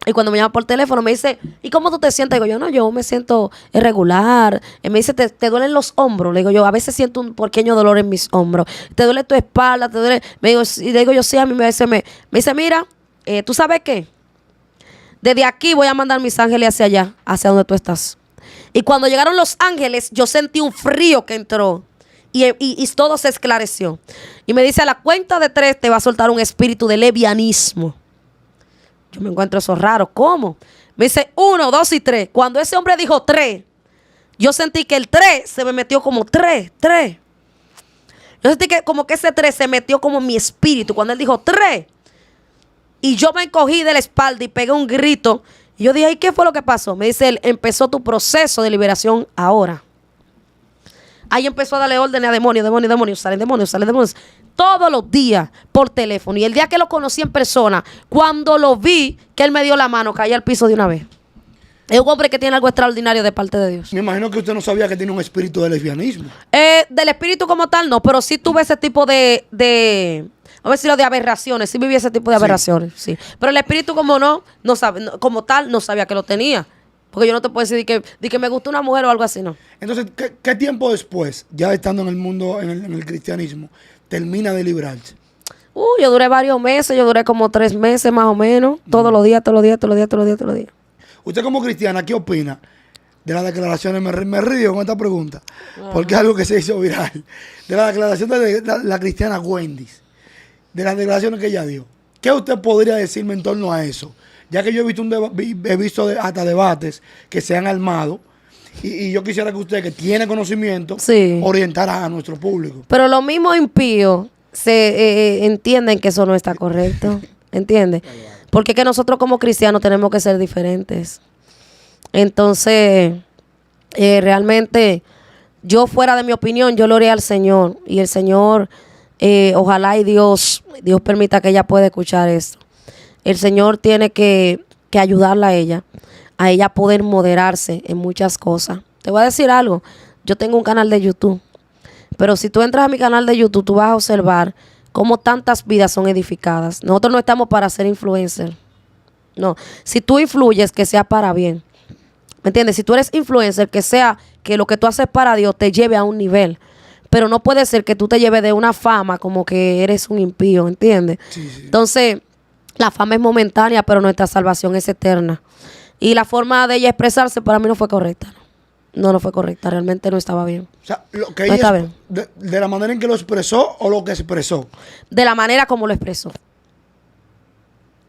[SPEAKER 1] Y cuando me llama por teléfono me dice, ¿y cómo tú te sientes? Digo yo, no, yo me siento irregular. Él me dice, ¿te duelen los hombros? Le digo yo, a veces siento un pequeño dolor en mis hombros. ¿Te duele tu espalda? ¿Te duele? Y le digo yo, sí, a mí me dice, mira, ¿tú sabes qué? Desde aquí voy a mandar mis ángeles hacia allá, hacia donde tú estás. Y cuando llegaron los ángeles, yo sentí un frío que entró. Y todo se esclareció. Y me dice, a la cuenta de 3 te va a soltar un espíritu de levianismo. Yo me encuentro eso raro. ¿Cómo? Me dice 1, 2 y 3. Cuando ese hombre dijo 3, yo sentí que el 3 se me metió como 3. Yo sentí que como que ese 3 se metió como en mi espíritu. Cuando él dijo 3. Y yo me encogí de la espalda y pegué un grito. Y yo dije, ¿y qué fue lo que pasó? Me dice él, empezó tu proceso de liberación ahora. Ahí empezó a darle órdenes a demonios, salen demonios. Todos los días por teléfono. Y el día que lo conocí en persona, cuando lo vi, que él me dio la mano, caí al piso de una vez. Es un hombre que tiene algo extraordinario de parte de Dios.
[SPEAKER 2] Me imagino que usted no sabía que tiene un espíritu de lesbianismo.
[SPEAKER 1] Del espíritu como tal, no. Pero sí tuve ese tipo de vamos a decirlo, de aberraciones. Sí viví ese tipo de aberraciones, sí. Pero el espíritu como como tal, no sabía que lo tenía. Porque yo no te puedo decir de que me gusta una mujer o algo así, no.
[SPEAKER 2] Entonces, ¿qué tiempo después, ya estando en el mundo, en el cristianismo, termina de librarse?
[SPEAKER 1] Yo duré varios meses, yo duré como 3 meses más o menos. Todos los días.
[SPEAKER 2] Usted como cristiana, ¿qué opina de las declaraciones? Me río con esta pregunta, porque es algo que se hizo viral. De la declaración de la cristiana Wendy, de las declaraciones que ella dio. ¿Qué usted podría decirme en torno a eso? Ya que yo he visto hasta debates que se han armado, y yo quisiera que usted, que tiene conocimiento, orientara a nuestro público.
[SPEAKER 1] Pero los mismos impíos entienden que eso no está correcto. ¿Entiendes? Porque que nosotros como cristianos tenemos que ser diferentes. Entonces, realmente, yo fuera de mi opinión, yo lo haré al Señor. Y el Señor, ojalá y Dios permita que ella pueda escuchar esto. El Señor tiene que ayudarla a ella poder moderarse en muchas cosas. Te voy a decir algo. Yo tengo un canal de YouTube. Pero si tú entras a mi canal de YouTube, tú vas a observar cómo tantas vidas son edificadas. Nosotros no estamos para ser influencers. No. Si tú influyes, que sea para bien. ¿Me entiendes? Si tú eres influencer, que sea que lo que tú haces para Dios te lleve a un nivel. Pero no puede ser que tú te lleves de una fama como que eres un impío, ¿entiendes? Sí. Entonces, la fama es momentánea, pero nuestra salvación es eterna. Y la forma de ella expresarse para mí no fue correcta. No fue correcta. Realmente no estaba bien.
[SPEAKER 2] O sea, lo que ella de la manera en que lo expresó o lo que expresó.
[SPEAKER 1] De la manera como lo expresó.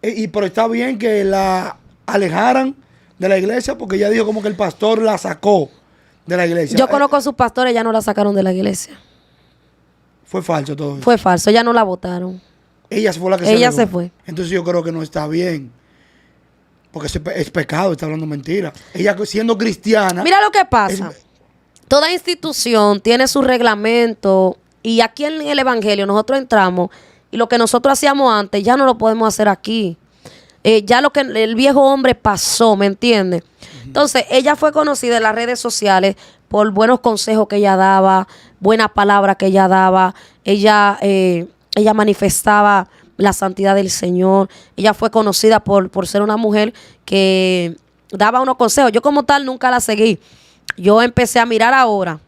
[SPEAKER 2] Pero está bien que la alejaran de la iglesia porque ella dijo como que el pastor la sacó de la iglesia.
[SPEAKER 1] Yo conozco a sus pastores, ya no la sacaron de la iglesia.
[SPEAKER 2] Fue falso todo eso.
[SPEAKER 1] Fue falso, ya no la votaron.
[SPEAKER 2] Ella fue la que
[SPEAKER 1] se fue.
[SPEAKER 2] Entonces yo creo que no está bien. Porque es pecado, está hablando mentira. Ella siendo cristiana.
[SPEAKER 1] Mira lo que pasa. Toda institución tiene su reglamento. Y aquí en el evangelio nosotros entramos. Y lo que nosotros hacíamos antes ya no lo podemos hacer aquí. Ya lo que el viejo hombre pasó, ¿me entiendes? Entonces ella fue conocida en las redes sociales por buenos consejos que ella daba, buenas palabras que ella daba. Ella manifestaba la santidad del Señor. Ella fue conocida por ser una mujer que daba unos consejos. Yo como tal nunca la seguí. Yo empecé a mirar ahora,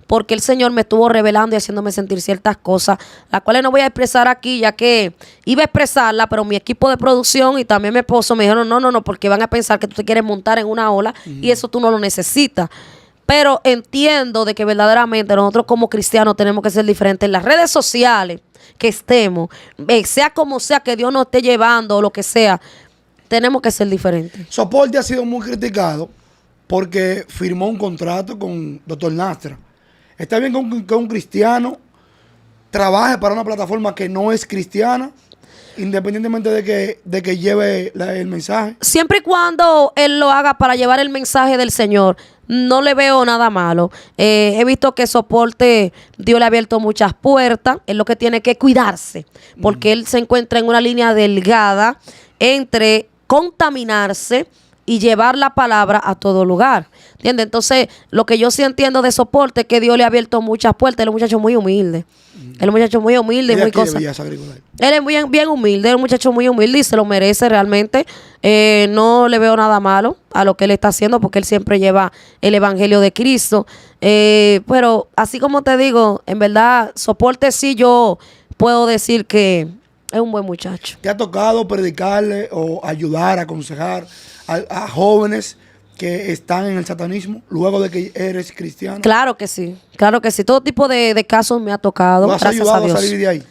[SPEAKER 1] porque el Señor me estuvo revelando y haciéndome sentir ciertas cosas, las cuales no voy a expresar aquí, ya que iba a expresarla, pero mi equipo de producción y también mi esposo me dijeron, no, porque van a pensar que tú te quieres montar en una ola y eso tú no lo necesitas. Pero entiendo de que verdaderamente nosotros como cristianos tenemos que ser diferentes en las redes sociales que estemos, sea como sea que Dios nos esté llevando o lo que sea. tenemos que ser diferentes.
[SPEAKER 2] Soporte ha sido muy criticado porque firmó un contrato con Dr. Nastra. Está bien que un cristiano trabaje para una plataforma que no es cristiana, independientemente de que lleve el mensaje.
[SPEAKER 1] Siempre y cuando él lo haga para llevar el mensaje del Señor, no le veo nada malo. He visto que Soporte, Dios le ha abierto muchas puertas. Es lo que tiene que cuidarse, porque él se encuentra en una línea delgada entre contaminarse y llevar la palabra a todo lugar. ¿Entiendes? Entonces, lo que yo sí entiendo de Soporte es que Dios le ha abierto muchas puertas. Él es un muchacho muy humilde. Él es un muchacho muy humilde y muy cosa. Él es bien humilde, es un muchacho muy humilde y se lo merece realmente. No le veo nada malo a lo que él está haciendo porque él siempre lleva el evangelio de Cristo. Pero así como te digo, en verdad, Soporte sí yo puedo decir que es un buen muchacho.
[SPEAKER 2] ¿Te ha tocado predicarle o ayudar, aconsejar a jóvenes que están en el satanismo luego de que eres cristiano?
[SPEAKER 1] Claro que sí, claro que sí. Todo tipo de casos me ha tocado.
[SPEAKER 2] ¿Lo has
[SPEAKER 1] gracias
[SPEAKER 2] ayudado
[SPEAKER 1] a Dios.
[SPEAKER 2] a salir de ahí?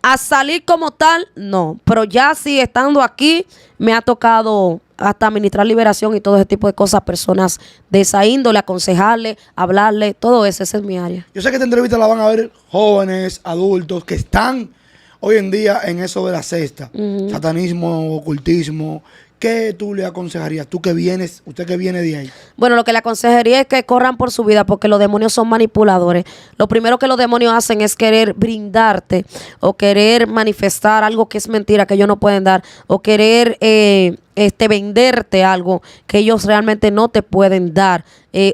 [SPEAKER 1] A salir como tal, no. Pero ya sí, estando aquí, me ha tocado hasta administrar liberación y todo ese tipo de cosas a personas de esa índole, aconsejarle, hablarle, todo eso, esa es mi área.
[SPEAKER 2] Yo sé que esta entrevista la van a ver jóvenes, adultos, que están hoy en día en eso de la secta, satanismo, ocultismo. ¿Qué tú le aconsejarías? Tú que vienes, usted que viene de ahí.
[SPEAKER 1] Bueno, lo que le aconsejaría es que corran por su vida porque los demonios son manipuladores. Lo primero que los demonios hacen es querer brindarte o querer manifestar algo que es mentira, que ellos no pueden dar, o querer venderte algo que ellos realmente no te pueden dar.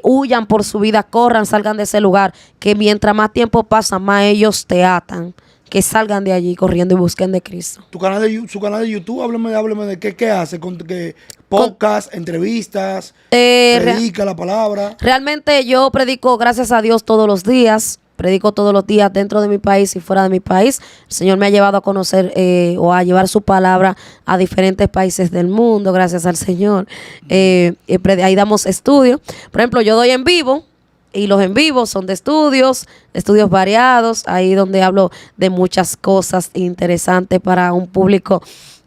[SPEAKER 1] Huyan por su vida, corran, salgan de ese lugar, que mientras más tiempo pasa, más ellos te atan. Que salgan de allí corriendo y busquen de Cristo.
[SPEAKER 2] Su canal de YouTube, hábleme de qué hace, podcast, entrevistas, predica la palabra.
[SPEAKER 1] Realmente yo predico, gracias a Dios, todos los días. Predico todos los días dentro de mi país y fuera de mi país. El Señor me ha llevado a conocer o a llevar su palabra a diferentes países del mundo, gracias al Señor. Ahí damos estudios. Por ejemplo, yo doy en vivo. Y los en vivo son de estudios variados, ahí donde hablo de muchas cosas interesantes para un público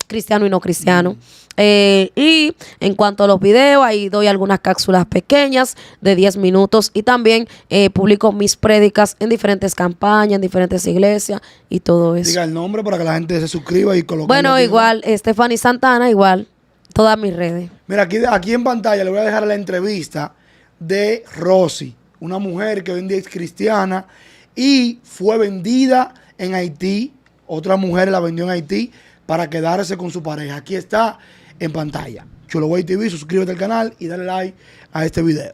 [SPEAKER 1] cristiano y no cristiano. Y en cuanto a los videos, ahí doy algunas cápsulas pequeñas de 10 minutos y también publico mis prédicas en diferentes campañas, en diferentes iglesias y todo eso.
[SPEAKER 2] Diga el nombre para que la gente se suscriba y coloque.
[SPEAKER 1] Bueno, igual, Stephanie Santana, igual, todas mis redes.
[SPEAKER 2] Mira, aquí en pantalla le voy a dejar la entrevista de Rosy, una mujer que hoy en día es cristiana y fue vendida en Haití. Otra mujer la vendió en Haití para quedarse con su pareja. Aquí está en pantalla. Chulo Way TV, suscríbete al canal y dale like a este video.